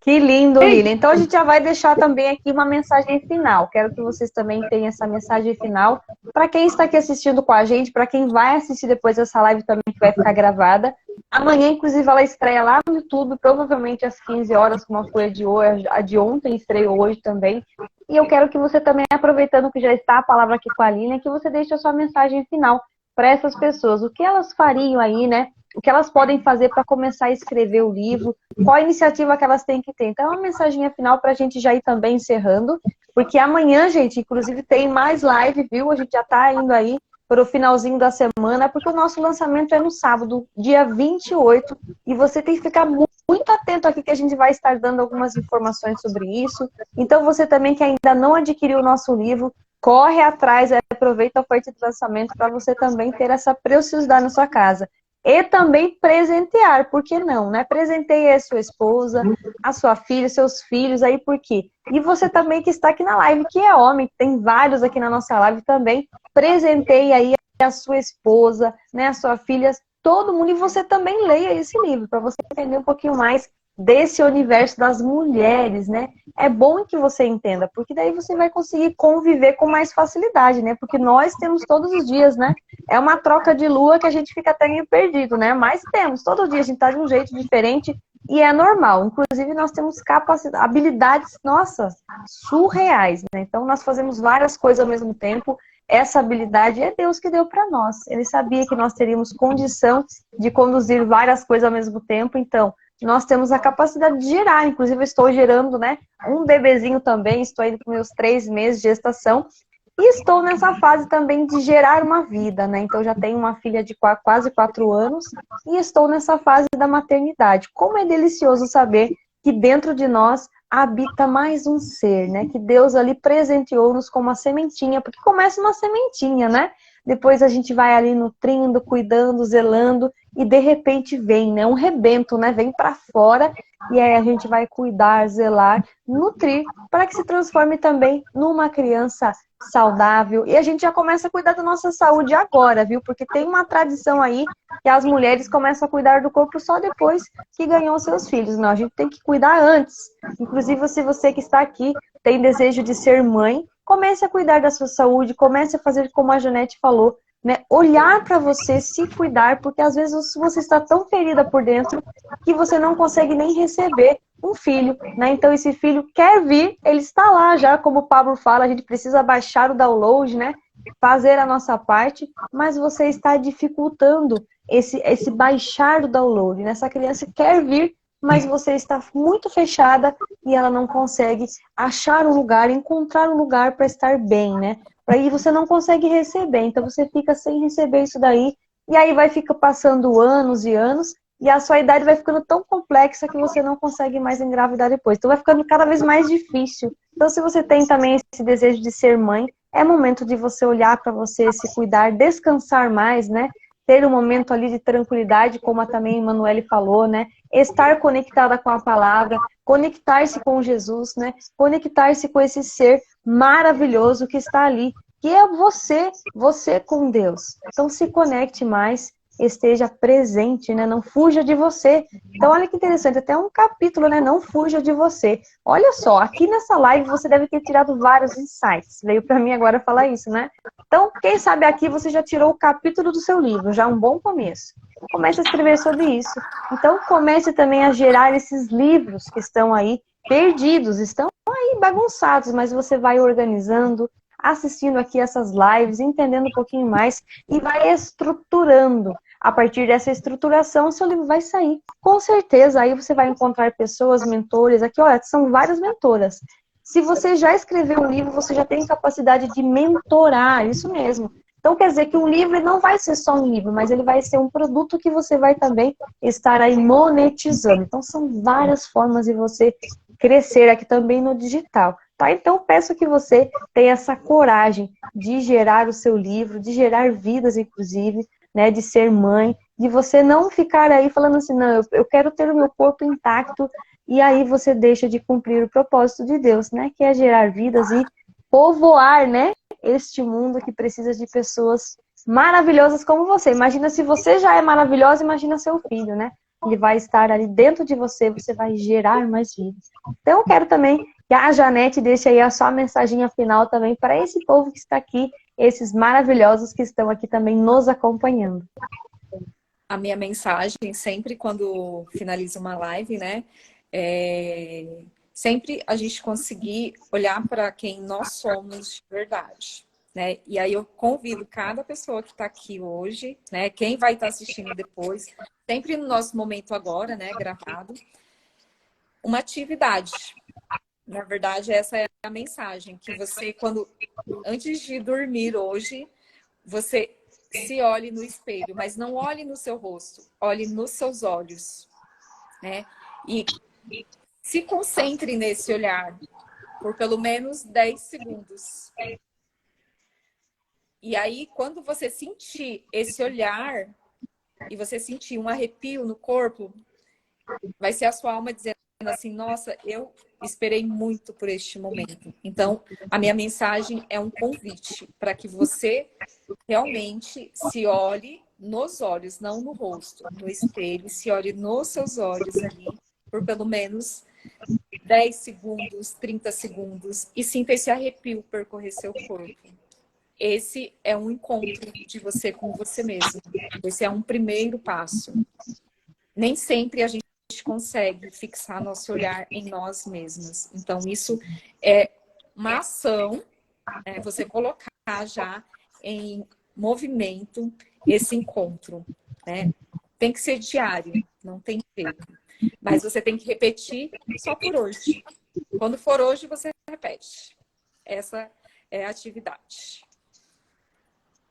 Que lindo, Lilian. Então a gente já vai deixar também aqui uma mensagem final. Quero que vocês também tenham essa mensagem final. Para quem está aqui assistindo com a gente, para quem vai assistir depois dessa live também, que vai ficar gravada. Amanhã, inclusive, ela estreia lá no YouTube, provavelmente às 15 horas, como foi a de hoje, a de ontem estreou hoje também. E eu quero que você também, aproveitando que já está a palavra aqui com a Lilian, que você deixe a sua mensagem final para essas pessoas. O que elas fariam aí, né? O que elas podem fazer para começar a escrever o livro, qual a iniciativa que elas têm que ter. Então, é uma mensagem final para a gente já ir também encerrando, porque amanhã, gente, inclusive tem mais live, viu? A gente já está indo aí para o finalzinho da semana, porque o nosso lançamento é no sábado, dia 28, e você tem que ficar muito atento aqui que a gente vai estar dando algumas informações sobre isso. Então, você também que ainda não adquiriu o nosso livro, corre atrás, aproveita a oferta de lançamento para você também ter essa preciosidade na sua casa. E também presentear, por que não, né? Presenteie a sua esposa, a sua filha, seus filhos, aí por quê? E você também que está aqui na live, que é homem, tem vários aqui na nossa live também, presenteie aí a sua esposa, né, a sua filha, todo mundo, e você também leia esse livro, para você entender um pouquinho mais desse universo das mulheres, né? É bom que você entenda, porque daí você vai conseguir conviver com mais facilidade, né? Porque nós temos todos os dias, né? É uma troca de lua que a gente fica até meio perdido, né? Mas temos, todo dia a gente tá de um jeito diferente e é normal. Inclusive, nós temos capacidade, habilidades, nossa, surreais, né? Então, nós fazemos várias coisas ao mesmo tempo. Essa habilidade é Deus que deu para nós. Ele sabia que nós teríamos condição de conduzir várias coisas ao mesmo tempo, então nós temos a capacidade de gerar. Inclusive, eu estou gerando, né, um bebezinho também, estou indo com meus 3 meses de gestação, e estou nessa fase também de gerar uma vida, né? Então, já tenho uma filha de quase 4 anos, e estou nessa fase da maternidade. Como é delicioso saber que dentro de nós habita mais um ser, né? Que Deus ali presenteou-nos com uma sementinha, porque começa uma sementinha, né? Depois a gente vai ali nutrindo, cuidando, zelando, e de repente vem, né? Um rebento, né? Vem para fora, e aí a gente vai cuidar, zelar, nutrir, para que se transforme também numa criança saudável. E a gente já começa a cuidar da nossa saúde agora, viu? Porque tem uma tradição aí que as mulheres começam a cuidar do corpo só depois que ganhou seus filhos. Não, a gente tem que cuidar antes. Inclusive, se você que está aqui tem desejo de ser mãe, comece a cuidar da sua saúde, comece a fazer como a Janete falou, né? Olhar para você, se cuidar, porque às vezes você está tão ferida por dentro que você não consegue nem receber um filho, né? Então esse filho quer vir, ele está lá já, como o Pablo fala, a gente precisa baixar o download, né? Fazer a nossa parte, mas você está dificultando esse baixar o download, né? Essa criança quer vir, mas você está muito fechada e ela não consegue achar um lugar, encontrar um lugar para estar bem, né? Aí você não consegue receber, então você fica sem receber isso daí, e aí vai ficar passando anos e anos, e a sua idade vai ficando tão complexa que você não consegue mais engravidar depois. Então vai ficando cada vez mais difícil. Então se você tem também esse desejo de ser mãe, é momento de você olhar para você, se cuidar, descansar mais, né? Ter um momento ali de tranquilidade, como a também Emanuele falou, né? Estar conectada com a palavra, conectar-se com Jesus, né? Conectar-se com esse ser maravilhoso que está ali, que é você com Deus. Então se conecte mais, esteja presente, né? Não fuja de você. Então olha que interessante, até um capítulo, né? Não fuja de você. Olha só, aqui nessa live você deve ter tirado vários insights. Veio para mim agora falar isso, né? Então, quem sabe aqui você já tirou o capítulo do seu livro, já é um bom começo. Comece a escrever sobre isso. Então comece também a gerar esses livros que estão aí perdidos, estão aí bagunçados, mas você vai organizando, assistindo aqui essas lives, entendendo um pouquinho mais e vai estruturando. A partir dessa estruturação, seu livro vai sair. Com certeza, aí você vai encontrar pessoas, mentores. Aqui, olha, são várias mentoras. Se você já escreveu um livro, você já tem capacidade de mentorar, isso mesmo. Então, quer dizer que um livro não vai ser só um livro, mas ele vai ser um produto que você vai também estar aí monetizando. Então, são várias formas de você crescer aqui também no digital. Tá? Então, peço que você tenha essa coragem de gerar o seu livro, de gerar vidas, inclusive, né, de ser mãe, de você não ficar aí falando assim, não, eu quero ter o meu corpo intacto, e aí você deixa de cumprir o propósito de Deus, né, que é gerar vidas e povoar, né, este mundo que precisa de pessoas maravilhosas como você. Imagina se você já é maravilhosa, imagina seu filho, né? Ele vai estar ali dentro de você, você vai gerar mais vidas. Então eu quero também que a Janete deixe aí a sua mensagem final também para esse povo que está aqui, esses maravilhosos que estão aqui também nos acompanhando. A minha mensagem, sempre quando finalizo uma live, né? Sempre a gente conseguir olhar para quem nós somos de verdade, né? E aí eu convido cada pessoa que está aqui hoje, né? Quem vai estar assistindo depois, sempre no nosso momento agora, né? Gravado, uma atividade. Na verdade, essa é a mensagem, que você, antes de dormir hoje, você se olhe no espelho, mas não olhe no seu rosto, olhe nos seus olhos, né? E se concentre nesse olhar por pelo menos 10 segundos. E aí, quando você sentir esse olhar e você sentir um arrepio no corpo, vai ser a sua alma dizendo assim, nossa, eu esperei muito por este momento. Então, a minha mensagem é um convite para que você realmente se olhe nos olhos, não no rosto, no espelho, se olhe nos seus olhos ali, por pelo menos 10 segundos, 30 segundos, e sinta esse arrepio percorrer seu corpo. Esse é um encontro de você com você mesmo. Esse é um primeiro passo. Nem sempre a gente consegue fixar nosso olhar em nós mesmos. Então, isso é uma ação, você colocar já em movimento esse encontro, né? Tem que ser diário, não tem jeito. Mas você tem que repetir só por hoje. Quando for hoje, você repete. Essa é a atividade.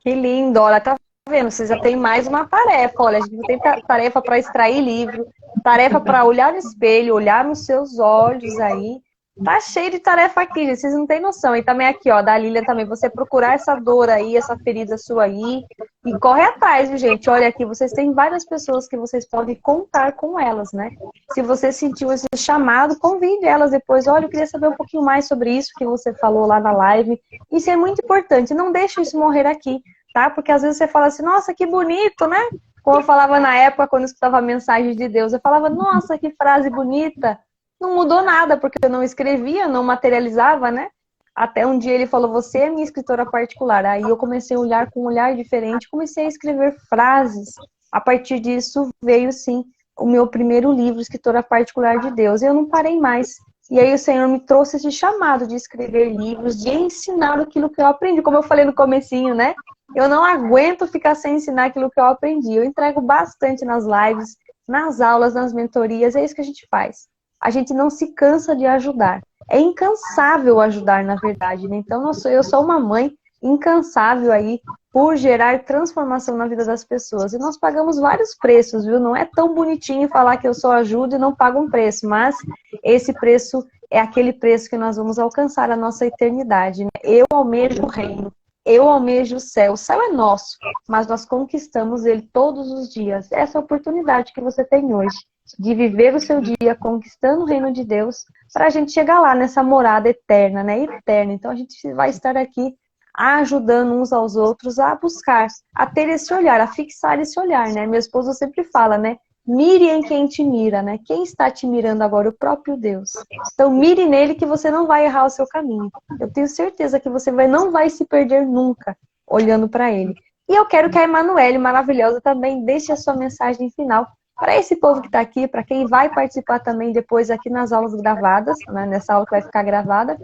Que lindo, olha, tá vendo? Você já tem mais uma tarefa. Olha, a gente tem tarefa para extrair livro, tarefa para olhar no espelho, olhar nos seus olhos aí. Tá cheio de tarefa aqui, gente, vocês não têm noção. E também aqui, ó, da Lília também, você procurar essa dor aí, essa ferida sua aí, e corre atrás, viu, gente? Olha aqui, vocês têm várias pessoas que vocês podem contar com elas, né? Se você sentiu esse chamado, convide elas depois. Olha, eu queria saber um pouquinho mais sobre isso que você falou lá na live. Isso é muito importante, não deixe isso morrer aqui, tá? Porque às vezes você fala assim, nossa, que bonito, né? Como eu falava na época, quando eu escutava a mensagem de Deus, eu falava, nossa, que frase bonita. Não mudou nada, porque eu não escrevia, não materializava, né? Até um dia ele falou, você é minha escritora particular. Aí eu comecei a olhar com um olhar diferente, comecei a escrever frases. A partir disso veio, sim, o meu primeiro livro, Escritora Particular de Deus. E eu não parei mais. E aí o Senhor me trouxe esse chamado de escrever livros, de ensinar aquilo que eu aprendi. Como eu falei no comecinho, né? Eu não aguento ficar sem ensinar aquilo que eu aprendi. Eu entrego bastante nas lives, nas aulas, nas mentorias. É isso que a gente faz. A gente não se cansa de ajudar. É incansável ajudar, na verdade, né? Então, eu sou uma mãe incansável aí por gerar transformação na vida das pessoas. E nós pagamos vários preços, viu? Não é tão bonitinho falar que eu só ajudo e não pago um preço, mas esse preço é aquele preço que nós vamos alcançar a nossa eternidade, né? Eu almejo o reino, eu almejo o céu é nosso, mas nós conquistamos ele todos os dias. Essa é a oportunidade que você tem hoje, de viver o seu dia conquistando o reino de Deus, para a gente chegar lá nessa morada eterna, né? Eterna. Então a gente vai estar aqui ajudando uns aos outros a buscar, a ter esse olhar, a fixar esse olhar, né? Meu esposo sempre fala, né? Mire em quem te mira, né? Quem está te mirando agora? O próprio Deus. Então mire nele que você não vai errar o seu caminho. Eu tenho certeza que você não vai se perder nunca olhando para ele. E eu quero que a Emanuele, maravilhosa, também deixe a sua mensagem final para esse povo que está aqui, para quem vai participar também depois aqui nas aulas gravadas, né, nessa aula que vai ficar gravada.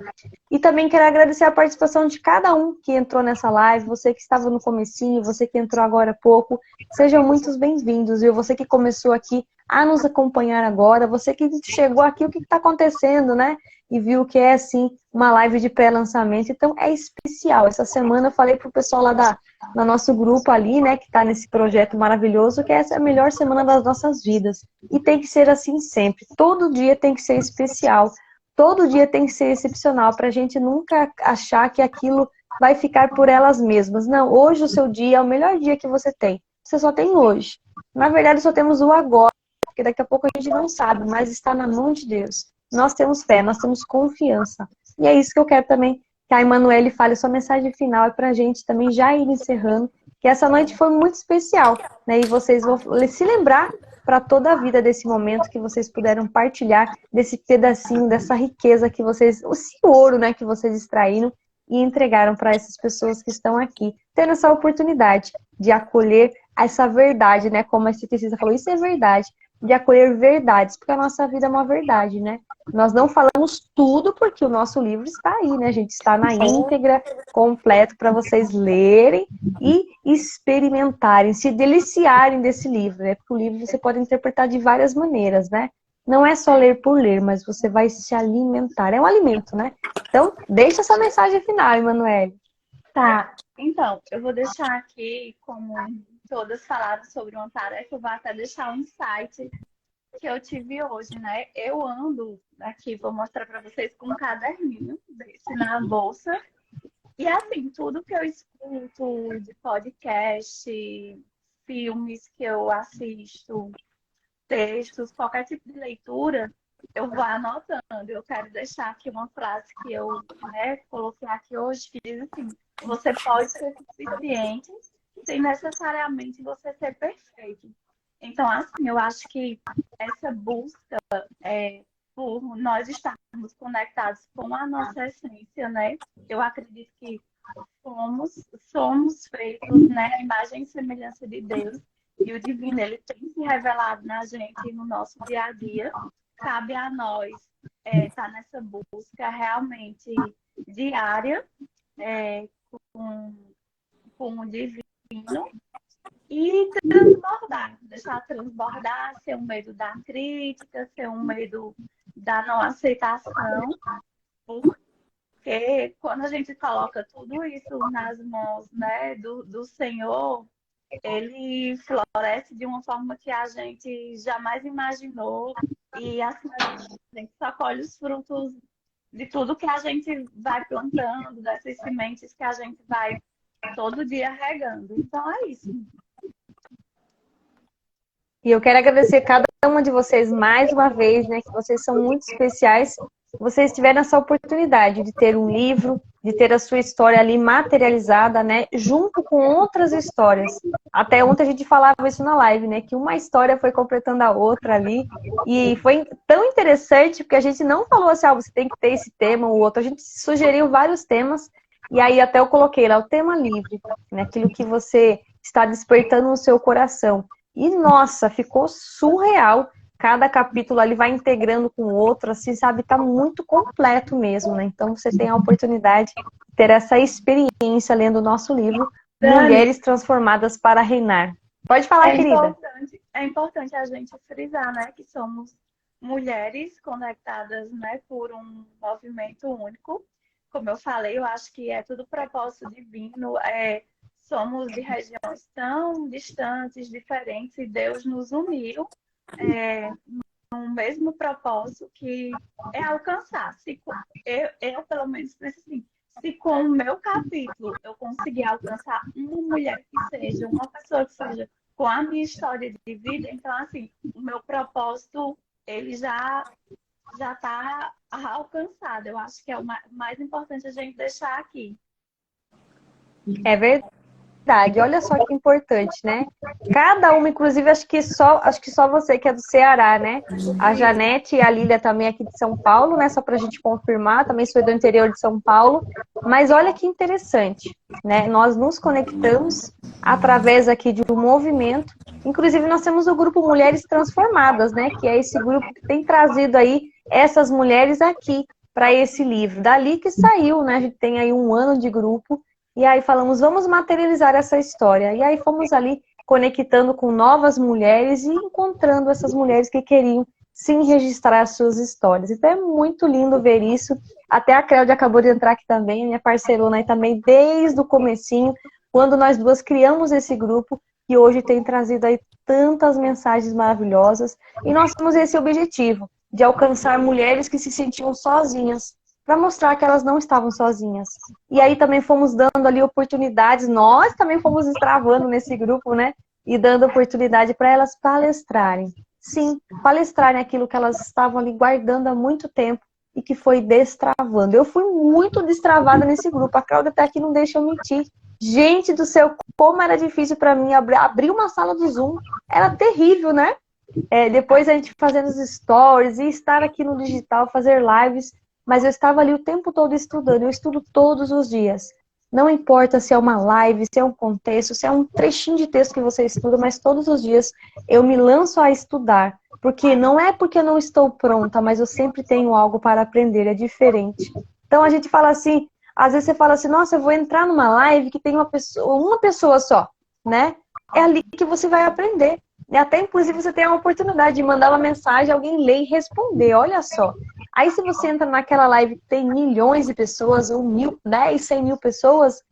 E também quero agradecer a participação de cada um que entrou nessa live, você que estava no comecinho, você que entrou agora há pouco, sejam muito bem-vindos, viu? Você que começou aqui a nos acompanhar agora, você que chegou aqui, o que está acontecendo, né? E viu que é, assim, uma live de pré-lançamento, então é especial. Essa semana eu falei pro pessoal lá do nosso grupo ali, né, que está nesse projeto maravilhoso, que essa é a melhor semana das nossas vidas. E tem que ser assim sempre. Todo dia tem que ser especial. Todo dia tem que ser excepcional, para a gente nunca achar que aquilo vai ficar por elas mesmas. Não, hoje o seu dia é o melhor dia que você tem. Você só tem hoje. Na verdade, só temos o agora, porque daqui a pouco a gente não sabe, mas está na mão de Deus. Nós temos fé, nós temos confiança. E é isso que eu quero também que a Emanuele fale. Sua mensagem final é para a gente também já ir encerrando, que essa noite foi muito especial, né? E vocês vão se lembrar para toda a vida desse momento que vocês puderam partilhar, desse pedacinho, dessa riqueza que vocês, esse ouro, né, que vocês extraíram e entregaram para essas pessoas que estão aqui, tendo essa oportunidade de acolher essa verdade, né, como a esteticista falou, isso é verdade, de acolher verdades, porque a nossa vida é uma verdade, né? Nós não falamos tudo porque o nosso livro está aí, né, gente? Está na íntegra, completo, para vocês lerem e experimentarem, se deliciarem desse livro, né? Porque o livro você pode interpretar de várias maneiras, né? Não é só ler por ler, mas você vai se alimentar. É um alimento, né? Então, deixa essa mensagem final, Emanuele. Tá, então, eu vou deixar aqui, como todas falaram sobre uma tarefa, eu vou até deixar um site que eu tive hoje, né? Eu ando aqui, vou mostrar para vocês com um caderninho desse na bolsa. E assim, tudo que eu escuto de podcast, filmes que eu assisto, textos, qualquer tipo de leitura, eu vou anotando. Eu quero deixar aqui uma frase que eu, né, coloquei aqui hoje, que diz assim: você pode ser suficiente sem necessariamente você ser perfeito. Então, assim, eu acho que essa busca por nós estarmos conectados com a nossa essência, né? Eu acredito que somos feitos, né, à imagem e semelhança de Deus, e o divino ele tem se revelado na gente e no nosso dia a dia. Cabe a nós estar nessa busca realmente diária com, com o divino e transbordar, deixar transbordar, ser um medo da crítica, ser um medo da não aceitação, porque quando a gente coloca tudo isso nas mãos, né, do Senhor, ele floresce de uma forma que a gente jamais imaginou. E assim, a gente só colhe os frutos de tudo que a gente vai plantando, dessas sementes que a gente vai todo dia regando. Então é isso. E eu quero agradecer cada uma de vocês mais uma vez, né? Que vocês são muito especiais. Vocês tiveram essa oportunidade de ter um livro, de ter a sua história ali materializada, né? Junto com outras histórias. Até ontem a gente falava isso na live, né? Que uma história foi completando a outra ali. E foi tão interessante, porque a gente não falou assim, ah, você tem que ter esse tema ou outro. A gente sugeriu vários temas. E aí até eu coloquei lá o tema livre, né? Aquilo que você está despertando no seu coração. E, nossa, ficou surreal. Cada capítulo ali vai integrando com o outro, assim, sabe? Tá muito completo mesmo, né? Então, você tem a oportunidade de ter essa experiência lendo o nosso livro, Dani, Mulheres Transformadas para Reinar. Pode falar, querida. É importante a gente frisar, né? Que somos mulheres conectadas, né? Por um movimento único. Como eu falei, eu acho que é tudo propósito divino, somos de regiões tão distantes, diferentes, e Deus nos uniu no mesmo propósito, que é alcançar. Eu, pelo menos, penso assim, se com o meu capítulo eu conseguir alcançar uma mulher que seja, uma pessoa que seja com a minha história de vida, então, assim, o meu propósito, ele já está alcançado. Eu acho que é o mais importante a gente deixar aqui. É verdade. Olha só que importante, né? Cada uma, inclusive, acho que só você que é do Ceará, né? A Janete e a Lília também aqui de São Paulo, né? Só pra gente confirmar, também sou do interior de São Paulo. Mas olha que interessante, né? Nós nos conectamos através aqui de um movimento. Inclusive, nós temos o grupo Mulheres Transformadas, né? Que é esse grupo que tem trazido aí essas mulheres aqui para esse livro. Dali que saiu, né? A gente tem aí 1 ano de grupo. E aí falamos, vamos materializar essa história. E aí fomos ali conectando com novas mulheres e encontrando essas mulheres que queriam sim registrar as suas histórias. Então é muito lindo ver isso. Até a Cléudia acabou de entrar aqui também, minha parceirona aí também, desde o comecinho, quando nós duas criamos esse grupo, que hoje tem trazido aí tantas mensagens maravilhosas. E nós temos esse objetivo, de alcançar mulheres que se sentiam sozinhas, para mostrar que elas não estavam sozinhas. E aí também fomos dando ali oportunidades, nós também fomos destravando nesse grupo, né? E dando oportunidade para elas palestrarem. Sim, palestrarem aquilo que elas estavam ali guardando há muito tempo e que foi destravando. Eu fui muito destravada nesse grupo. A Cláudia até aqui não deixa eu mentir. Gente do céu, como era difícil para mim abrir uma sala do Zoom. Era terrível, né? Depois a gente fazendo os stories e estar aqui no digital, fazer lives. Mas eu estava ali o tempo todo estudando, eu estudo todos os dias. Não importa se é uma live, se é um contexto, se é um trechinho de texto que você estuda, mas todos os dias eu me lanço a estudar. Porque não é porque eu não estou pronta, mas eu sempre tenho algo para aprender, é diferente. Então a gente fala assim, às vezes você fala assim, nossa, eu vou entrar numa live que tem uma pessoa só, né? É ali que você vai aprender. E até, inclusive, você tem a oportunidade de mandar uma mensagem, alguém ler e responder, olha só. Aí, se você entra naquela live que tem milhões de pessoas, ou 1.000, 10, 100 mil pessoas,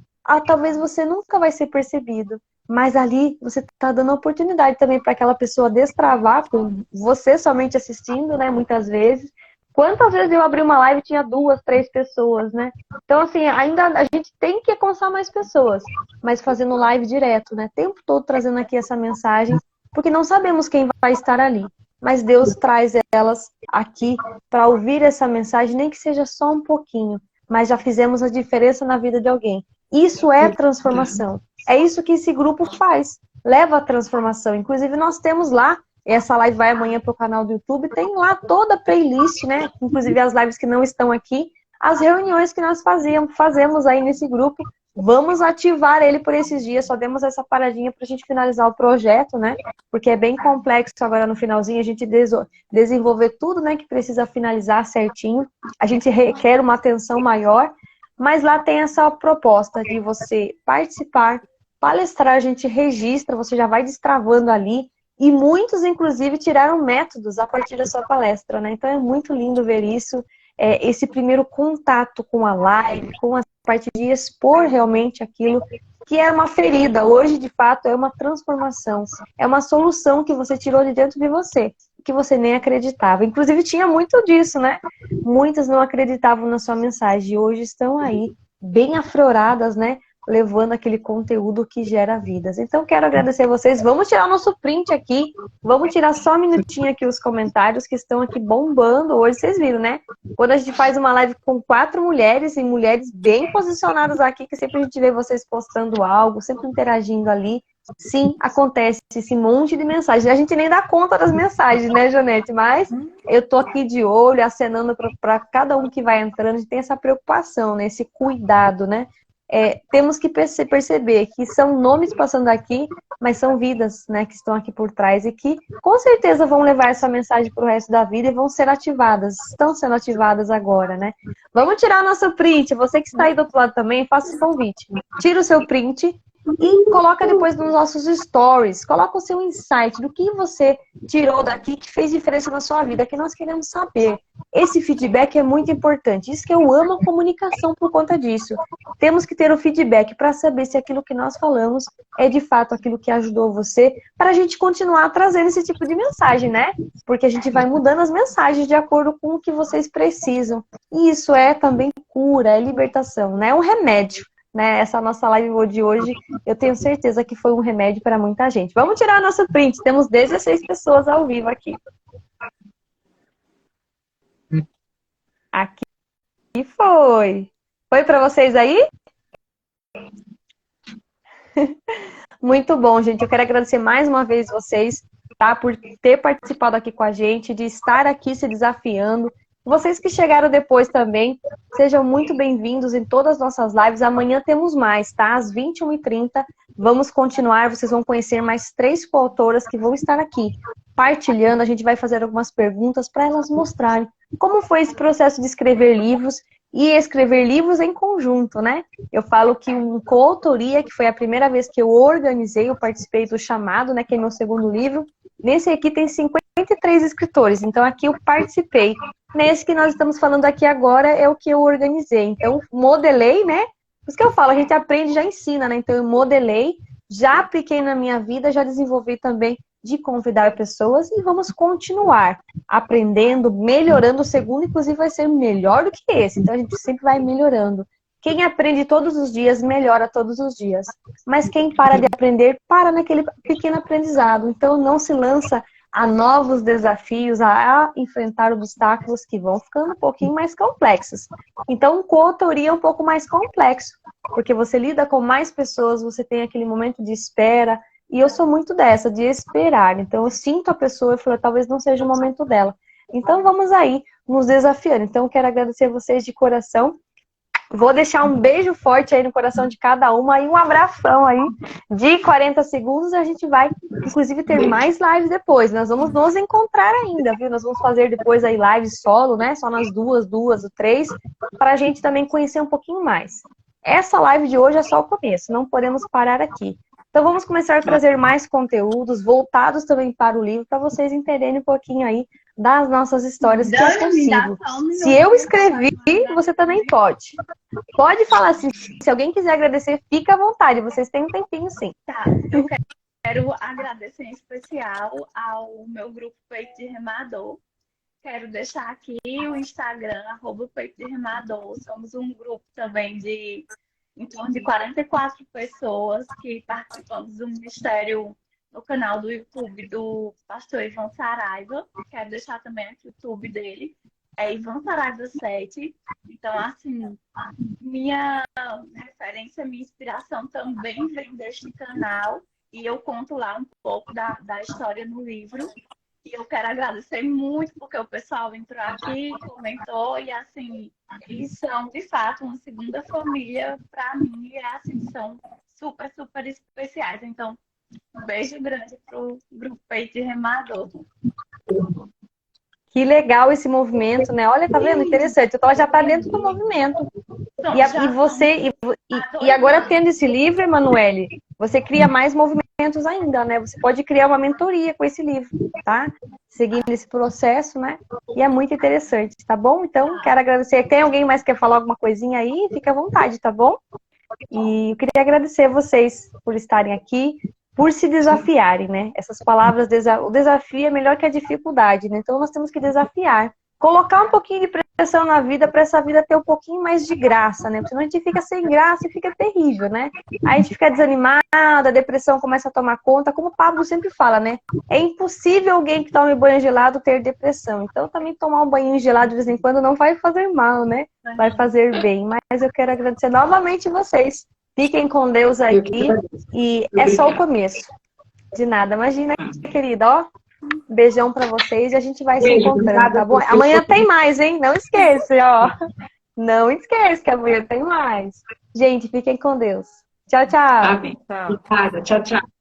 talvez você nunca vai ser percebido. Mas ali, você está dando oportunidade também para aquela pessoa destravar, com você somente assistindo, né, muitas vezes, Quantas vezes eu abri uma live e tinha 2, 3 pessoas, né? Então, assim, ainda a gente tem que alcançar mais pessoas, mas fazendo live direto, né? O tempo todo trazendo aqui essa mensagem, porque não sabemos quem vai estar ali. Mas Deus traz elas aqui para ouvir essa mensagem, nem que seja só um pouquinho, mas já fizemos a diferença na vida de alguém. Isso é transformação. É isso que esse grupo faz. Leva a transformação. Inclusive, nós temos lá, essa live vai amanhã para o canal do YouTube, tem lá toda a playlist, né? Inclusive as lives que não estão aqui, as reuniões que nós fazemos aí nesse grupo. Vamos ativar ele por esses dias, só demos essa paradinha para a gente finalizar o projeto, né? Porque é bem complexo agora no finalzinho, a gente desenvolver tudo, né, que precisa finalizar certinho. A gente requer uma atenção maior, mas lá tem essa proposta de você participar, palestrar, a gente registra, você já vai destravando ali, e muitos, inclusive, tiraram métodos a partir da sua palestra, né? Então é muito lindo ver isso, esse primeiro contato com a live, com a parte de expor realmente aquilo que é uma ferida. Hoje, de fato, é uma transformação, é uma solução que você tirou de dentro de você, que você nem acreditava. Inclusive, tinha muito disso, né? Muitas não acreditavam na sua mensagem, e hoje estão aí, bem afloradas, né? Levando aquele conteúdo que gera vidas. Então, quero agradecer a vocês. Vamos tirar o nosso print aqui. Vamos tirar só um minutinho aqui os comentários que estão aqui bombando hoje. Vocês viram, né? Quando a gente faz uma live com 4 mulheres, e mulheres bem posicionadas aqui, que sempre a gente vê vocês postando algo, sempre interagindo ali. Sim, acontece esse monte de mensagens. A gente nem dá conta das mensagens, né, Janete? Mas eu tô aqui de olho, acenando para cada um que vai entrando. A gente tem essa preocupação, né? Esse cuidado, né? Temos que perceber que são nomes passando aqui, mas são vidas, né, que estão aqui por trás e que com certeza vão levar essa mensagem para o resto da vida e vão ser ativadas, estão sendo ativadas agora, né? Vamos tirar nosso print, você que está aí do outro lado também, faça esse convite. Tira o seu print e coloca depois nos nossos stories, coloca o seu insight do que você tirou daqui que fez diferença na sua vida, que nós queremos saber. Esse feedback é muito importante, isso que eu amo a comunicação por conta disso. Temos que ter o feedback para saber se aquilo que nós falamos é de fato aquilo que ajudou você, para a gente continuar trazendo esse tipo de mensagem, né? Porque a gente vai mudando as mensagens de acordo com o que vocês precisam. E isso é também cura, é libertação, né? É um remédio. Né, essa nossa live de hoje, eu tenho certeza que foi um remédio para muita gente. Vamos tirar nosso print, temos 16 pessoas ao vivo aqui. Aqui foi. Foi para vocês aí? Muito bom, gente. Eu quero agradecer mais uma vez vocês, tá, por ter participado aqui com a gente, de estar aqui se desafiando. Vocês que chegaram depois também, sejam muito bem-vindos em todas as nossas lives. Amanhã temos mais, tá? Às 21h30, vamos continuar. Vocês vão conhecer mais 3 coautoras que vão estar aqui partilhando. A gente vai fazer algumas perguntas para elas mostrarem como foi esse processo de escrever livros e escrever livros em conjunto, né? Eu falo que uma coautoria, que foi a primeira vez que eu organizei, eu participei do chamado, né? Que é meu segundo livro. Nesse aqui tem 53 escritores, então aqui eu participei. Nesse que nós estamos falando aqui agora é o que eu organizei. Então, modelei, né? Por isso que eu falo, a gente aprende e já ensina, né? Então, eu modelei, já apliquei na minha vida, já desenvolvi também de convidar pessoas e vamos continuar aprendendo, melhorando. O segundo, inclusive, vai ser melhor do que esse. Então, a gente sempre vai melhorando. Quem aprende todos os dias, melhora todos os dias. Mas quem para de aprender, para naquele pequeno aprendizado. Então, não se lança a novos desafios, a enfrentar obstáculos que vão ficando um pouquinho mais complexos. Então, coautoria é um pouco mais complexo, porque você lida com mais pessoas, você tem aquele momento de espera, e eu sou muito dessa, de esperar. Então, eu sinto a pessoa e falo, talvez não seja o momento dela. Então, vamos aí, nos desafiando. Então, eu quero agradecer vocês de coração. Vou deixar um beijo forte aí no coração de cada uma e um abração aí de 40 segundos. A gente vai, inclusive, ter mais lives depois. Nós vamos nos encontrar ainda, viu? Nós vamos fazer depois aí lives solo, né? Só nas duas ou 3, para a gente também conhecer um pouquinho mais. Essa live de hoje é só o começo, não podemos parar aqui. Então vamos começar a trazer mais conteúdos voltados também para o livro, para vocês entenderem um pouquinho aí das nossas histórias que é possível. Se eu escrevi, você também pode. Pode falar assim, se alguém quiser agradecer, fica à vontade, vocês têm um tempinho sim. Tá, eu quero agradecer em especial ao meu grupo Peito de Remador, quero deixar aqui o Instagram, @Peito de Remador. Somos um grupo também de em torno de 44 pessoas que participamos do ministério no canal do YouTube do pastor Ivan Saraiva. Quero deixar também aqui o YouTube dele. É Ivan Saraiva 7. Então, assim, minha referência, minha inspiração também vem deste canal. E eu conto lá um pouco da história no livro. E eu quero agradecer muito, porque o pessoal entrou aqui, comentou, e assim, eles são, de fato, uma segunda família para mim, e assim, são super, super especiais. Então, um beijo grande pro Grupo Peito de Remador. Que legal esse movimento, né? Olha, tá vendo? Interessante. Então, já tá dentro do movimento. Então, E você, e agora tendo esse livro, Emanuele, você cria mais movimentos ainda, né? Você pode criar uma mentoria com esse livro, tá? Seguindo esse processo, né? E é muito interessante, tá bom? Então, quero agradecer. Tem alguém mais que quer falar alguma coisinha aí? Fica à vontade, tá bom? E eu queria agradecer vocês por estarem aqui, por se desafiarem, né? Essas palavras, o desafio é melhor que a dificuldade, né? Então, nós temos que desafiar. Colocar um pouquinho de pressão na vida para essa vida ter um pouquinho mais de graça, né? Porque senão a gente fica sem graça e fica terrível, né? Aí a gente fica desanimada, a depressão começa a tomar conta, como o Pablo sempre fala, né? É impossível alguém que tome banho gelado ter depressão. Então também tomar um banho gelado de vez em quando não vai fazer mal, né? Vai fazer bem. Mas eu quero agradecer novamente vocês. Fiquem com Deus aqui e é só o começo. De nada, imagina, querida, ó. Beijão pra vocês e a gente vai se encontrando, tá bom? Amanhã tem mais, hein? Não esqueça, ó. Não esqueça que amanhã tem mais. Gente, fiquem com Deus. Tchau, tchau. Amém. Obrigada. Tchau, tchau.